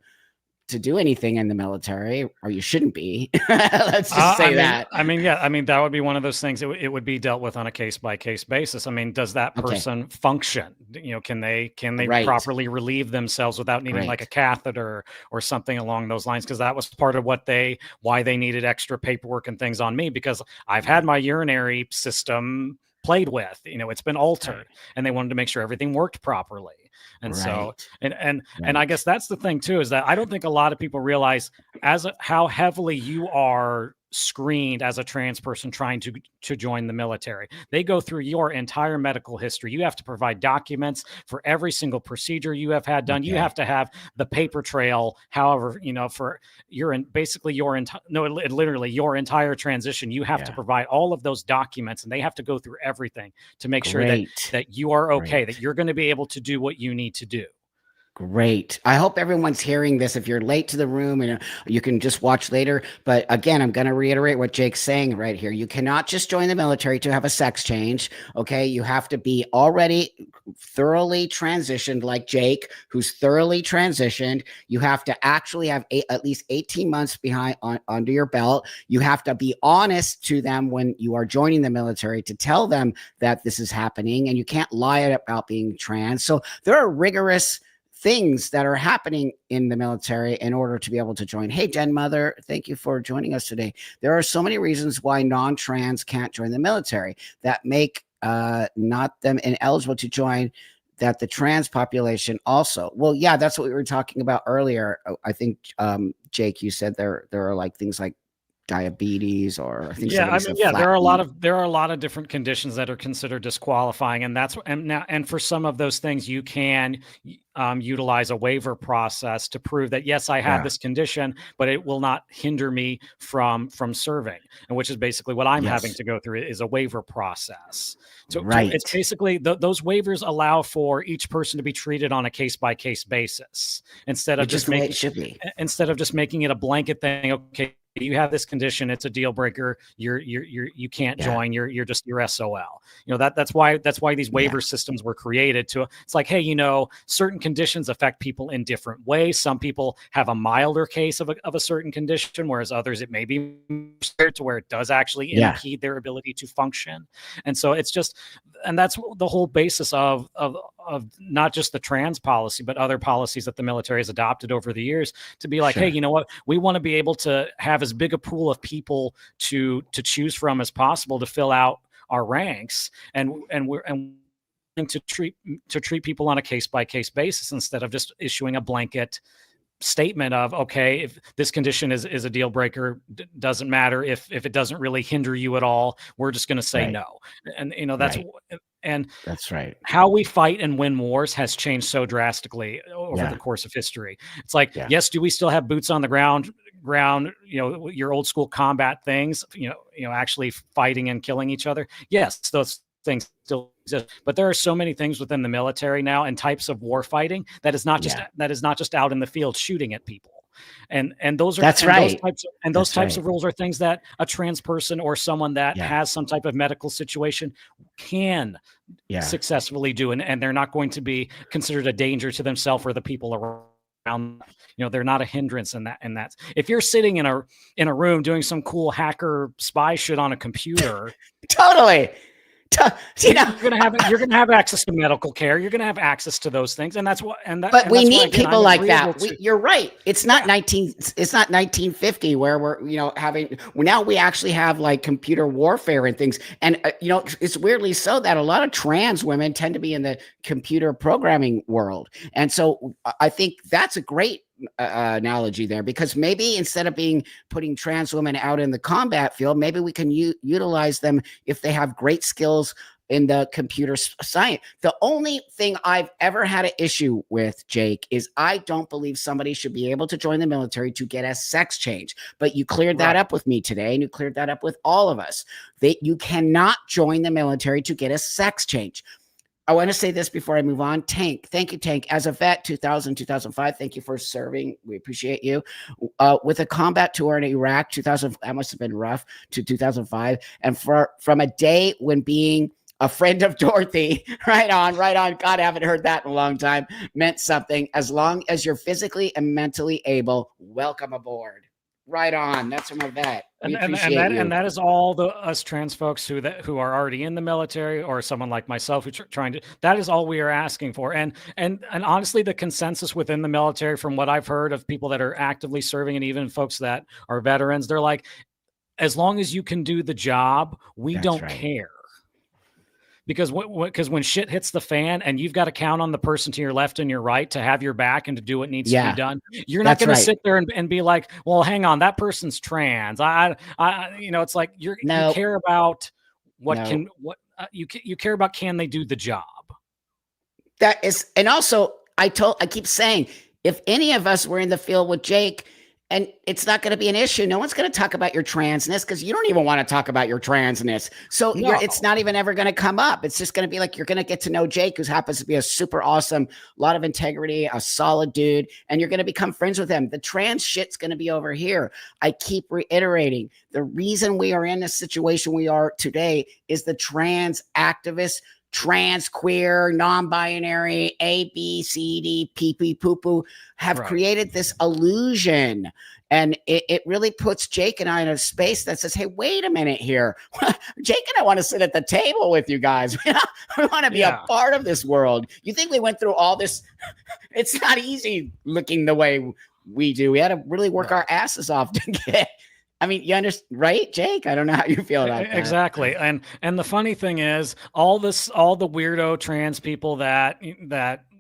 do anything in the military, or you shouldn't be. Let's just say that. That would be one of those things. It would be dealt with on a case-by-case basis. I mean, does that person function? Can they properly relieve themselves without needing like a catheter or something along those lines? Because that was part of why they needed extra paperwork and things on me, because I've had my urinary system played with, it's been altered, and they wanted to make sure everything worked properly. And so, and I guess that's the thing too, is that I don't think a lot of people realize how heavily you are screened as a trans person trying to join the military. They go through your entire medical history. You have to provide documents for every single procedure you have had done. You have to have the paper trail. However, for literally your entire transition, you have to provide all of those documents, and they have to go through everything to make sure that you are okay, that you're going to be able to do what you need to do. Great. I hope everyone's hearing this. If you're late to the room, and you can just watch later. But again, I'm going to reiterate what Jake's saying right here. You cannot just join the military to have a sex change. Okay. You have to be already thoroughly transitioned, like Jake, who's thoroughly transitioned. You have to actually have at least 18 months under your belt. You have to be honest to them when you are joining the military to tell them that this is happening, and you can't lie about being trans. So there are rigorous things that are happening in the military in order to be able to join. Hey, Jen Mother, thank you for joining us today. There are so many reasons why non-trans can't join the military that make not them ineligible to join, that the trans population also. Well, yeah, that's what we were talking about earlier. I think, Jake, you said there are like things like diabetes, or I think there are a lot of different conditions that are considered disqualifying, and for some of those things you can utilize a waiver process to prove that yes, I have this condition, but it will not hinder me from serving, and which is basically what I'm having to go through, is a waiver process. So it's basically those waivers allow for each person to be treated on a case-by-case basis instead of just making it a blanket thing. Okay, you have this condition, it's a deal breaker, you can't join, you're SOL. That's why these waiver systems were created. It's like, hey, certain conditions affect people in different ways. Some people have a milder case of a certain condition, whereas others it may be to where it does actually impede their ability to function. And so it's just, and that's the whole basis of not just the trans policy, but other policies that the military has adopted over the years, to be like, hey, you know what? We want to be able to have as big a pool of people to choose from as possible to fill out our ranks, and we're to treat people on a case-by-case basis instead of just issuing a blanket statement of, okay, if this condition is a deal breaker, doesn't matter if it doesn't really hinder you at all, we're just going to say no. And that's right. How we fight and win wars has changed so drastically over the course of history. It's like, yes, do we still have boots on the ground, your old school combat things, actually fighting and killing each other? Yes, those things still exist, but there are so many things within the military now and types of war fighting that is not just out in the field shooting at people. And those are those types of rules are things that a trans person or someone that has some type of medical situation can successfully do, and they're not going to be considered a danger to themselves or the people around. They're not a hindrance in that. And that's, if you're sitting in a room doing some cool hacker spy shit on a computer, totally. You know, you're gonna have access to medical care. You're gonna have access to those things, and that's what. but we that's why, need again, people I'm like agreeable that. to. You're right. It's not Yeah. 1950 where we're, having, now we actually have like computer warfare and things. And, it's weirdly so that a lot of trans women tend to be in the computer programming world. And so I think that's a great analogy there, because maybe instead of putting trans women out in the combat field, maybe we can utilize them if they have great skills in the computer science. The only thing I've ever had an issue with, Jake, is I don't believe somebody should be able to join the military to get a sex change. But you cleared that up with me today, and you cleared that up with all of us. You cannot join the military to get a sex change. I want to say this before I move on. Tank, thank you, Tank. As a vet, 2000, 2005, thank you for serving. We appreciate you. With a combat tour in Iraq, 2000, that must have been rough, to 2005. And from a day when being a friend of Dorothy, right on. God, I haven't heard that in a long time, meant something. As long as you're physically and mentally able, welcome aboard. Right on. That's from a vet. We appreciate you. And that is all us trans folks who are already in the military, or someone like myself who's trying to. That is all we are asking for. And honestly, the consensus within the military, from what I've heard of people that are actively serving, and even folks that are veterans, they're like, as long as you can do the job, we don't care. Because when shit hits the fan and you've got to count on the person to your left and your right to have your back and to do what needs to be done, you're not going to sit there and be like, well, hang on, that person's trans. It's like you care about you care about, can they do the job? That is, and also I keep saying, if any of us were in the field with Jake, and it's not going to be an issue. No one's going to talk about your transness, because you don't even want to talk about your transness. So it's not even ever going to come up. It's just going to be like, you're going to get to know Jake, who happens to be a super awesome, lot of integrity, a solid dude, and you're going to become friends with him. The trans shit's going to be over here. I keep reiterating, the reason we are in the situation we are today is the trans activists, trans, queer, non-binary, A, B, C, D, pee, pee, poo, poo, have created this illusion. And it really puts Jake and I in a space that says, hey, wait a minute here. Jake and I want to sit at the table with you guys. We want to be a part of this world. You think we went through all this? It's not easy looking the way we do. We had to really work our asses off to get. I mean, you understand, right, Jake? I don't know how you feel about that. Exactly. And the funny thing is, all the weirdo trans people that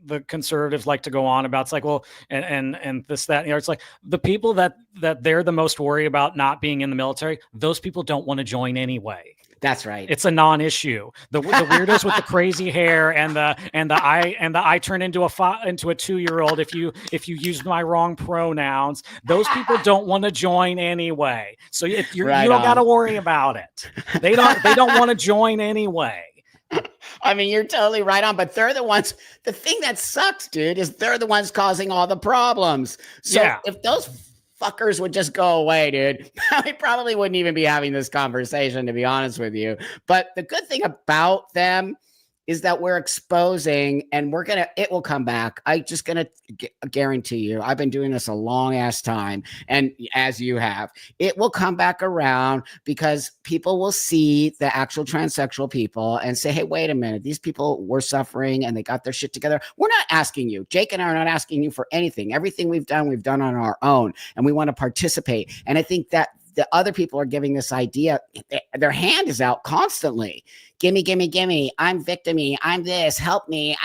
the conservatives like to go on about, it's like, well, and this, that, it's like the people that they're the most worried about not being in the military, those people don't want to join anyway. That's right. It's a non-issue. The weirdos with the crazy hair and the I turn into a 2-year-old if you use my wrong pronouns. Those people don't want to join anyway. So if you don't got to worry about it. They don't want to join anyway. I mean, you're totally right on, but they're the ones. The thing that sucks, dude, is they're the ones causing all the problems. So if those fuckers would just go away, dude, we probably wouldn't even be having this conversation, to be honest with you. But the good thing about them is that we're exposing, and it will come back. I just gonna guarantee you, I've been doing this a long ass time, and as you have, it will come back around, because people will see the actual transsexual people and say, hey, wait a minute, these people were suffering and they got their shit together. We're not asking you, Jake and I are not asking you for anything. Everything we've done on our own, and we want to participate. And I think that the other people are giving this idea, their hand is out constantly. Gimme, gimme, gimme. I'm victim-y. I'm this. Help me.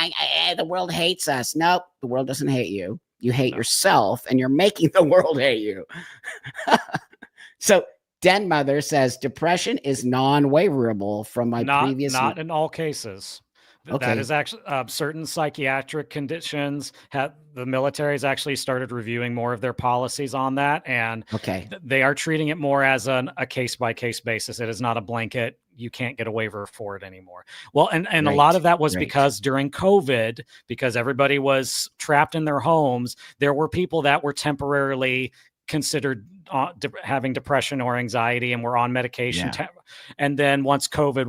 The world hates us. Nope, the world doesn't hate you. You hate yourself, and you're making the world hate you. So Den Mother says, depression is non-waiverable from my previous. Not in all cases. Okay. That is actually certain psychiatric conditions. The military has actually started reviewing more of their policies on that, and they are treating it more as a case-by-case basis. It is not a blanket. You can't get a waiver for it anymore. Well, and a lot of that was because during COVID, because everybody was trapped in their homes, there were people that were temporarily considered having depression or anxiety and were on medication. And then once COVID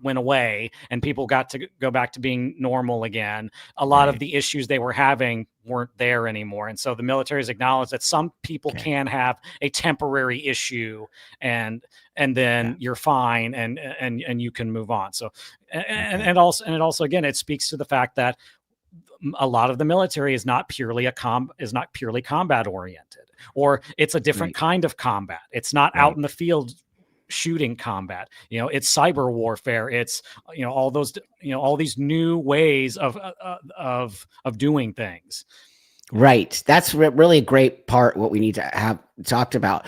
went away and people got to go back to being normal again, a lot of the issues they were having weren't there anymore. And so the military has acknowledged that some people can have a temporary issue and then you're fine and you can move on. So and also again, it speaks to the fact that a lot of the military is not purely combat oriented, or it's a different kind of combat. It's not out in the field shooting combat. It's cyber warfare. It's all those all these new ways of doing things. Right. That's really a great part. What we need to have talked about.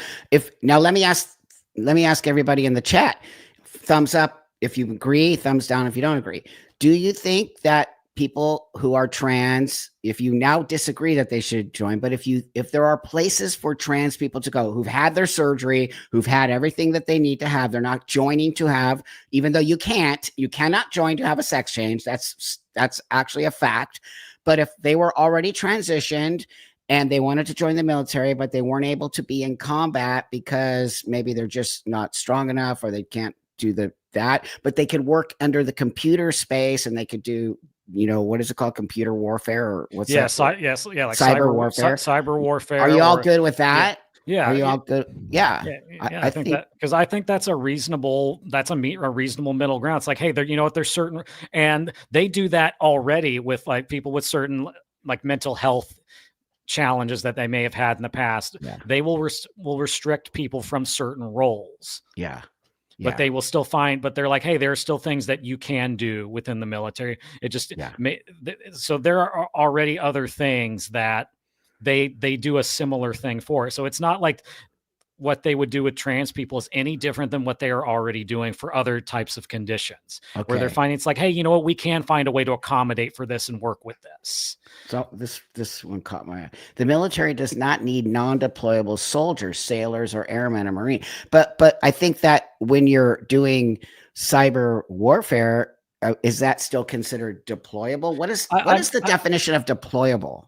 Now let me ask everybody in the chat. Thumbs up if you agree. Thumbs down if you don't agree. Do you think that people who are trans, if you now disagree that they should join, but if there are places for trans people to go who've had their surgery, who've had everything that they need to have, they're not joining to have, even though you cannot join to have a sex change. That's actually a fact. But if they were already transitioned and they wanted to join the military, but they weren't able to be in combat because maybe they're just not strong enough or they can't do that, but they could work under the computer space and they could do, what is it called? Computer warfare or what's that? Like cyber warfare. Cyber warfare. Are you all good with that? Yeah. Are you all good? Yeah. I think that, because I think that's a reasonable middle ground. It's like, hey, there's certain, and they do that already with like people with certain like mental health challenges that they may have had in the past. Yeah. They will restrict people from certain roles. Yeah. But they will still but they're like, hey, there are still things that you can do within the military. It just, so there are already other things that they do a similar thing for. So it's not like what they would do with trans people is any different than what they are already doing for other types of conditions, where they're finding it's like, hey, you know what, we can find a way to accommodate for this and work with this. So this one caught my eye. The military does not need non-deployable soldiers, sailors, or airmen or marine. But I think that when you're doing cyber warfare, is that still considered deployable? What is the definition of deployable?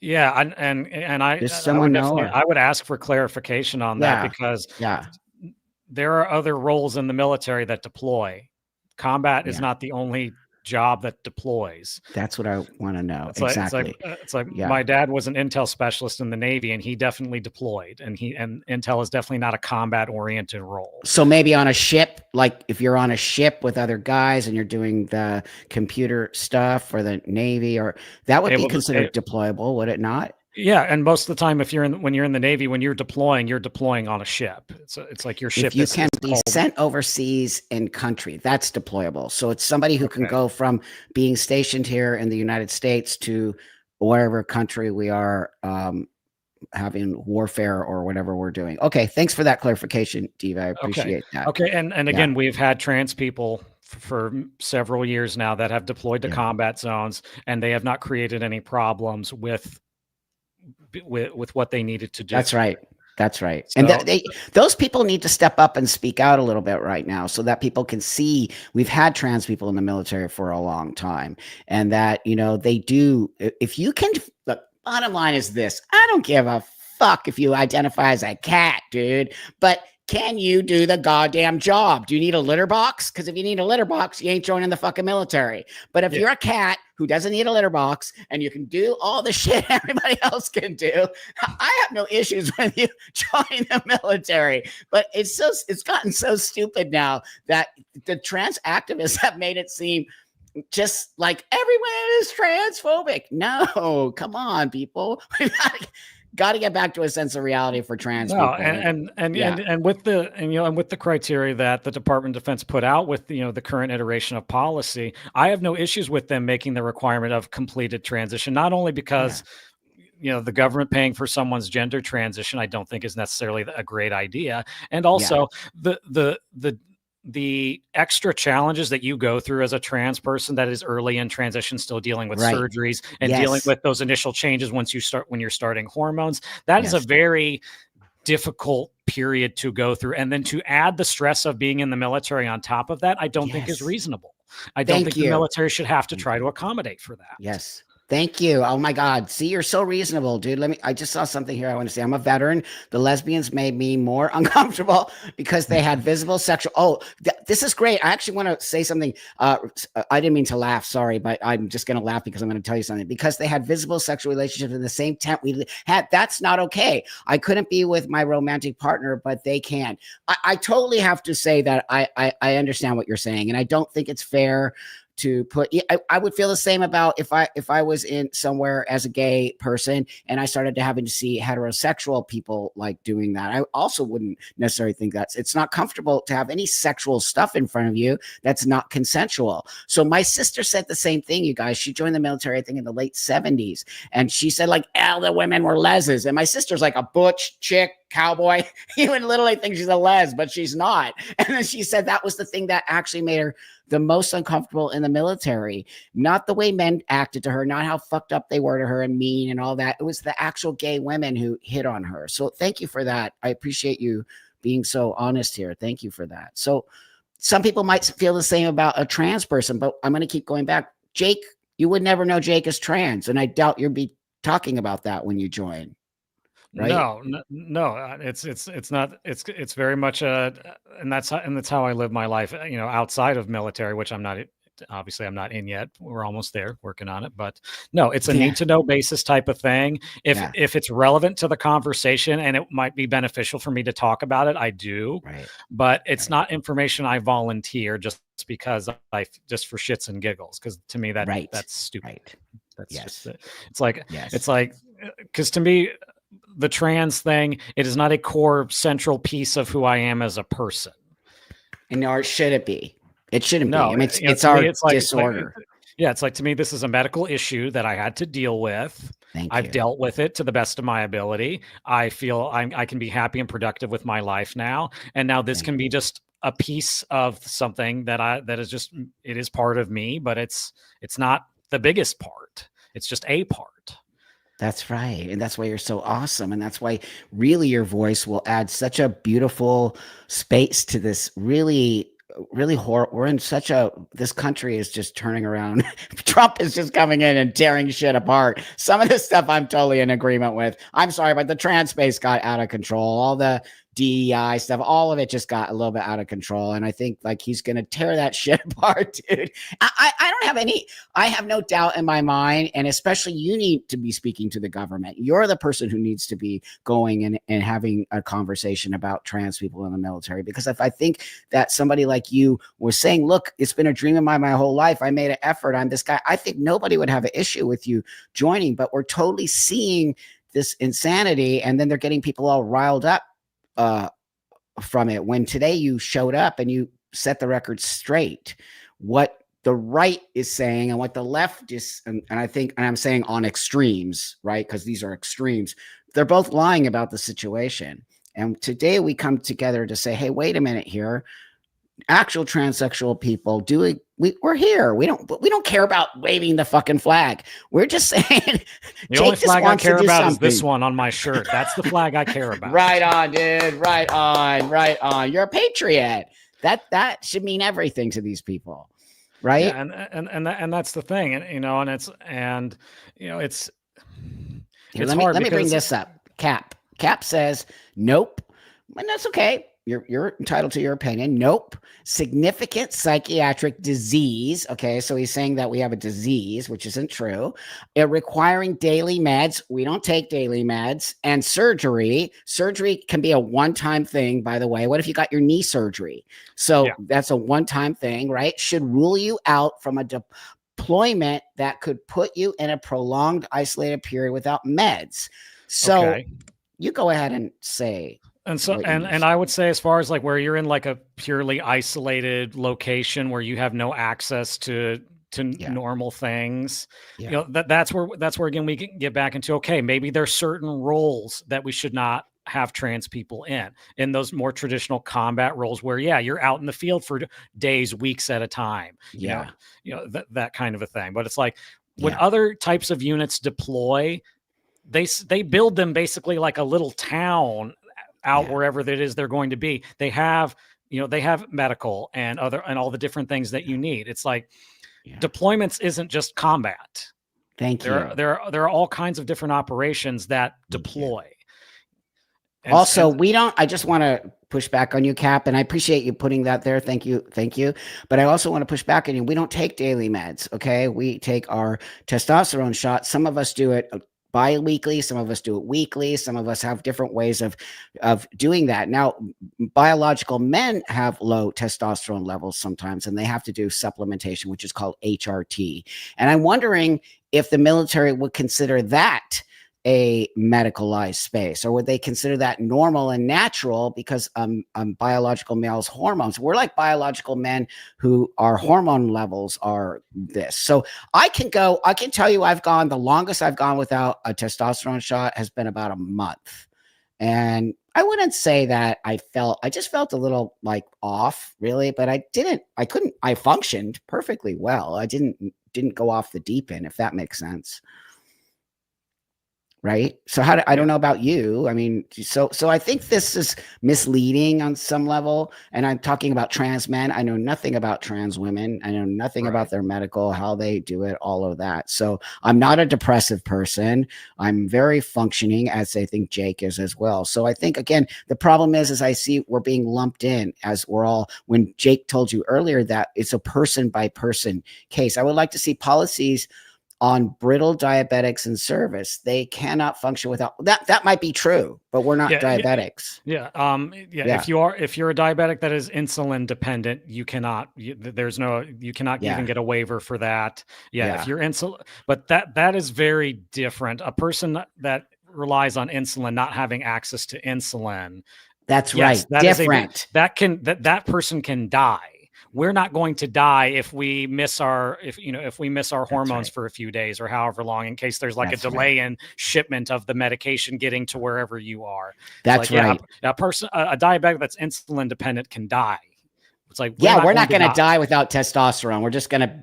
Yeah, and I would ask for clarification on that, because there are other roles in the military that deploy. Combat is not the only job that deploys. That's what I want to know. It's like my dad was an intel specialist in the Navy, and he definitely deployed, and intel is definitely not a combat oriented role. So maybe on a ship, like if you're on a ship with other guys and you're doing the computer stuff for the Navy, or that would be considered deployable, would it not? Yeah, and most of the time, when you're in the Navy, when you're deploying on a ship. It's like your ship. If you can be sent overseas in country, that's deployable. So it's somebody who can go from being stationed here in the United States to wherever country we are having warfare or whatever we're doing. Okay, thanks for that clarification, Diva. I appreciate that. Okay, and again, we've had trans people for several years now that have deployed to combat zones, and they have not created any problems with what they needed to do. That's right. So, and those people need to step up and speak out a little bit right now, so that people can see we've had trans people in the military for a long time, and that, they do. If you can, the bottom line is this: I don't give a fuck if you identify as a cat, dude, but can you do the goddamn job? Do you need a litter box? Because if you need a litter box, you ain't joining the fucking military. But if you're a cat who doesn't need a litter box and you can do all the shit everybody else can do, I have no issues with you joining the military. But it's gotten so stupid now that the trans activists have made it seem just like everyone is transphobic. No, come on, people. We got to get back to a sense of reality for trans people. And with the criteria that the Department of Defense put out with the current iteration of policy, I have no issues with them making the requirement of completed transition. Not only because the government paying for someone's gender transition, I don't think is necessarily a great idea, and also the extra challenges that you go through as a trans person that is early in transition, still dealing with surgeries and dealing with those initial changes when you're starting hormones. That is a very difficult period to go through. And then to add the stress of being in the military on top of that, I don't think is reasonable. I don't think the military should have to try to accommodate for that. Yes. Thank you. Oh my God. See, you're so reasonable, dude. I just saw something here I want to say. I'm a veteran. The lesbians made me more uncomfortable because they had visible sexual. Oh, this is great. I actually want to say something. I didn't mean to laugh. Sorry, but I'm just going to laugh because I'm going to tell you something. Because they had visible sexual relationships in the same tent we had. That's not okay. I couldn't be with my romantic partner, but they can. I totally have to say that I understand what you're saying. And I don't think it's fair to put. I would feel the same about if I was in somewhere as a gay person and I started to having to see heterosexual people like doing that. I also wouldn't necessarily think it's not comfortable to have any sexual stuff in front of you that's not consensual. So my sister said the same thing, you guys. She joined the military, I think, in the late 70s, and she said like all the women were lesbians, and my sister's like a butch chick cowboy. You would literally think she's a les, but she's not. And then she said that was the thing that actually made her the most uncomfortable in the military. Not the way men acted to her, not how fucked up they were to her and mean and all that. It was the actual gay women who hit on her. So thank you for that. I appreciate you being so honest here. Thank you for that. So some people might feel the same about a trans person, but I'm going to keep going back. Jake, you would never know Jake is trans, and I doubt you'll be talking about that when you join. Right? No, it's not. It's very much and that's how I live my life. Outside of military, which I'm not. Obviously, I'm not in yet. We're almost there, working on it. But no, it's a need to know basis type of thing. If it's relevant to the conversation and it might be beneficial for me to talk about it, I do. Right. But it's not information I volunteer just because just for shits and giggles. Because to me that's stupid. Right. That's just it. It's like because to me, the trans thing, it is not a core central piece of who I am as a person. And nor should it be. It shouldn't be. I mean, it's our disorder. It's like, to me, this is a medical issue that I had to deal with. I've dealt with it to the best of my ability. I feel I can be happy and productive with my life now. And now this can be just a piece of something that is just, it is part of me, but it's not the biggest part. It's just a part. That's right. And that's why you're so awesome. And that's why really your voice will add such a beautiful space to this really we're in such this country is just turning around. Trump is just coming in and tearing shit apart. Some of this stuff I'm totally in agreement with. I'm sorry, but the trans space got out of control. All the DEI stuff, all of it just got a little bit out of control. And I think like he's going to tear that shit apart, dude. I have no doubt in my mind. And especially you need to be speaking to the government. You're the person who needs to be going and having a conversation about trans people in the military. Because if I think that somebody like you was saying, look, it's been a dream of mine my whole life. I made an effort. I'm this guy. I think nobody would have an issue with you joining, but we're totally seeing this insanity. And then they're getting people all riled up from it, when today you showed up and you set the record straight what the right is saying and what the left is, and I'm saying on extremes, right? Because these are extremes. They're both lying about the situation. And today we come together to say, hey, wait a minute here. Actual transsexual people we're here. We don't care about waving the fucking flag. We're just saying the only flag I care about is this one on my shirt. That's the flag I care about. Right on, dude. Right on. You're a patriot. That should mean everything to these people, right? Yeah, and that's the thing, and it's Here, it's let me bring this up. Cap says nope, and that's okay. You're entitled to your opinion. Nope. Significant psychiatric disease. Okay, so he's saying that we have a disease, which isn't true. Requiring daily meds. We don't take daily meds. And surgery. Surgery can be a one-time thing, by the way. What if you got your knee surgery? So that's a one-time thing, right? Should rule you out from a deployment that could put you in a prolonged, isolated period without meds. So you go ahead and say. And so, and I would say, as far as like where you're in like a purely isolated location where you have no access to normal things, that's where again we can get back into, okay, maybe there's certain roles that we should not have trans people in those more traditional combat roles where you're out in the field for days, weeks at a time, you know that kind of a thing. But it's like when other types of units deploy, they build them basically like a little town out wherever that is they're going to be. They have medical and all the different things that you need. It's like deployments isn't just combat. Thank you. There are all kinds of different operations that deploy. Also, we don't, I just want to push back on you, Cap, and I appreciate you putting that there. Thank you. Thank you. But I also want to push back on you. We don't take daily meds. Okay. We take our testosterone shot. Some of us do it bi-weekly. Some of us do it weekly. Some of us have different ways of doing that. Now, biological men have low testosterone levels sometimes, and they have to do supplementation, which is called HRT. And I'm wondering if the military would consider that a medicalized space, or would they consider that normal and natural because biological males hormones, we're like biological men who our hormone levels are this. So I can tell you the longest I've gone without a testosterone shot has been about a month. And I wouldn't say that I just felt a little like off really, but I functioned perfectly well. I didn't go off the deep end, if that makes sense. Right. So I don't know about you. I mean, so I think this is misleading on some level. And I'm talking about trans men. I know nothing about trans women. I know nothing about their medical, how they do it, all of that. So I'm not a depressive person. I'm very functioning, as I think Jake is as well. So I think, again, the problem is I see we're being lumped in as we're all, when Jake told you earlier that it's a person by person case. I would like to see policies on brittle diabetics in service. They cannot function without that. That might be true, but we're not diabetics. Yeah. If you're a diabetic that is insulin dependent, you cannot even get a waiver for that. If you're insulin, but that is very different. A person that relies on insulin, not having access to insulin. That's right. Different. That person can die. We're not going to die if we miss our hormones for a few days or however long, in case there's like a delay in shipment of the medication getting to wherever you are. That's right. A diabetic that's insulin dependent can die. It's like, we're not going to die without testosterone. We're just going to,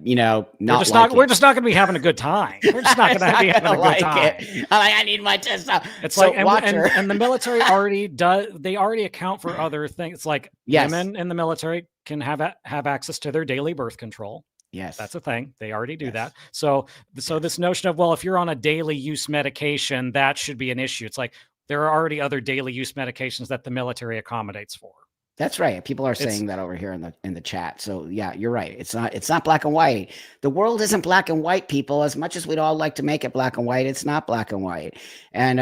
we're just not going to be having a good time. We're just not going to be having a good time. I'm like, I need my testosterone. It's so like, and the military already does. They already account for other things. It's like women in the military can have access to their daily birth control. Yes, that's a thing. They already do that. So this notion of, well, if you're on a daily use medication, that should be an issue. It's like there are already other daily use medications that the military accommodates for. That's right. People are saying that over here in the chat. So yeah, you're right. It's not black and white. The world isn't black and white, people. As much as we'd all like to make it black and white, it's not black and white. And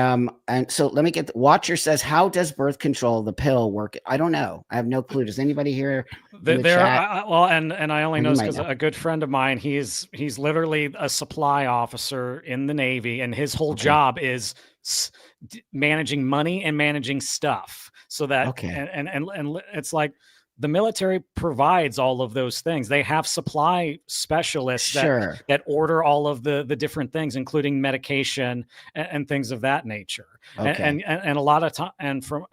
so let me get. Watcher says, how does birth control, the pill, work? I don't know. I have no clue. Does anybody here? And I only know because a good friend of mine, he's literally a supply officer in the Navy, and his whole job is managing money and managing stuff. So that and it's like the military provides all of those things. They have supply specialists that order all of the different things, including medication and things of that nature. And a lot of time,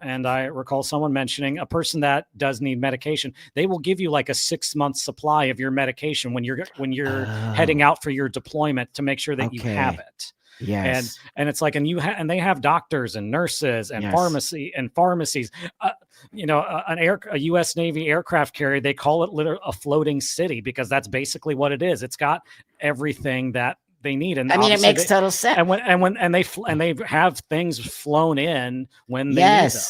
and I recall someone mentioning a person that does need medication, they will give you like a 6-month supply of your medication when you're heading out for your deployment to make sure that you have it. Yes. And it's like, and they have doctors and nurses and pharmacies, a U.S. Navy aircraft carrier, they call it literally a floating city because that's basically what it is. It's got everything that they need. And I mean, it makes total sense. And they have things flown in when they need them.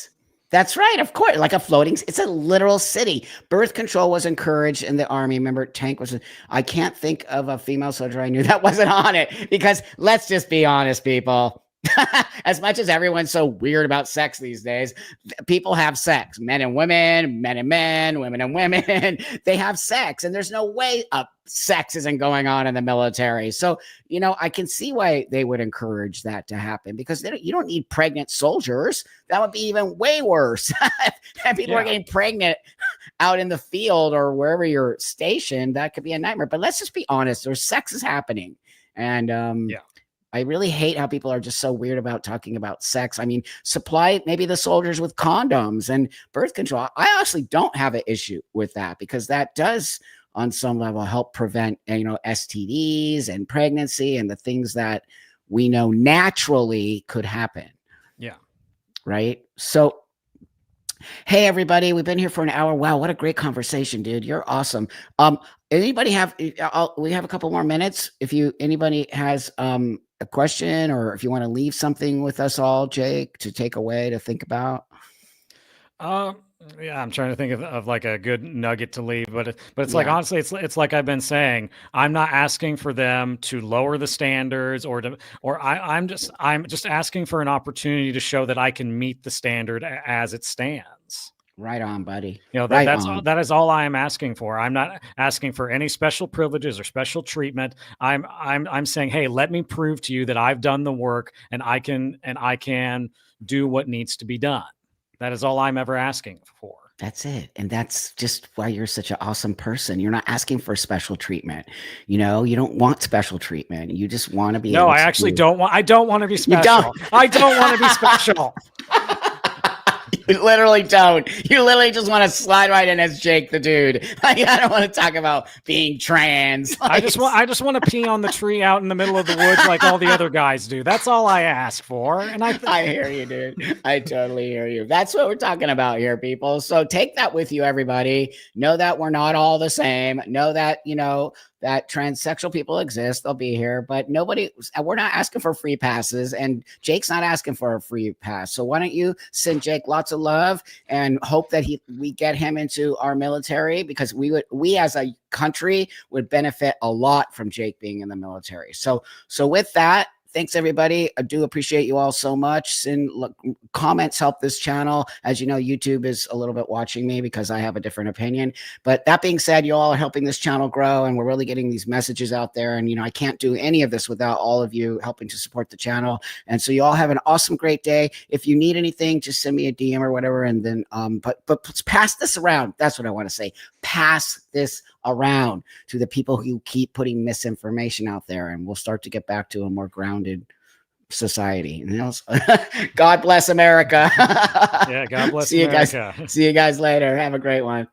That's right. Of course. Like it's a literal city. Birth control was encouraged in the Army. Remember, I can't think of a female soldier I knew that wasn't on it, because let's just be honest, people. As much as everyone's so weird about sex these days, people have sex. Men and women, men and men, women and women. They have sex, and there's no way sex isn't going on in the military. So, I can see why they would encourage that to happen, because you don't need pregnant soldiers. That would be even way worse. And people are getting pregnant out in the field or wherever you're stationed. That could be a nightmare. But let's just be honest. There's sex is happening. And I really hate how people are just so weird about talking about sex. I mean, supply maybe the soldiers with condoms and birth control. I actually don't have an issue with that, because that does on some level help prevent, STDs and pregnancy and the things that we know naturally could happen. Yeah. Right. So Hey everybody, we've been here for an hour. Wow, what a great conversation, dude. You're awesome. Um, anybody have? We have a couple more minutes. If you anybody has a question, or if you want to leave something with us all, Jake, to take away to think about. Uh, yeah, I'm trying to think of like a good nugget to leave, but it's like Yeah, honestly, it's like I've been saying. I'm not asking for them to lower the standards I'm just asking for an opportunity to show that I can meet the standard as it stands. right on, buddy. You know, Right that's on. that is all I am asking for. I'm not asking for any special privileges or special treatment. I'm saying, hey, let me prove to you that I've done the work and I can do what needs to be done. That is all I'm ever asking for. That's it. And that's just why you're such an awesome person. You're not asking for special treatment. You know, you don't want special treatment. You just want to be No, able I to actually do. don't want. I don't want to be You don't. special. I don't want to be special. You literally don't. You literally just want to slide right in as Jake the dude. Like, I don't want to talk about being trans. I just want to pee on the tree out in the middle of the woods like all the other guys do. That's all I ask for. And I hear you, dude. I totally hear you. That's what we're talking about here, people. So take that with you, everybody. Know that we're not all the same. Know that, that transsexual people exist. They'll be here, but we're not asking for free passes, and Jake's not asking for a free pass. So why don't you send Jake lots of love and hope that we get him into our military, because we as a country would benefit a lot from Jake being in the military. So with that, thanks everybody. I do appreciate you all so much. Comments help this channel. As you know, YouTube is a little bit watching me because I have a different opinion. But that being said, you all are helping this channel grow, and we're really getting these messages out there. And I can't do any of this without all of you helping to support the channel. And so you all have an awesome, great day. If you need anything, just send me a DM or whatever. And then, but pass this around. That's what I want to say. Pass this around to the people who keep putting misinformation out there, and we'll start to get back to a more grounded society. God bless America. yeah, God bless See America. See you guys later. Have a great one.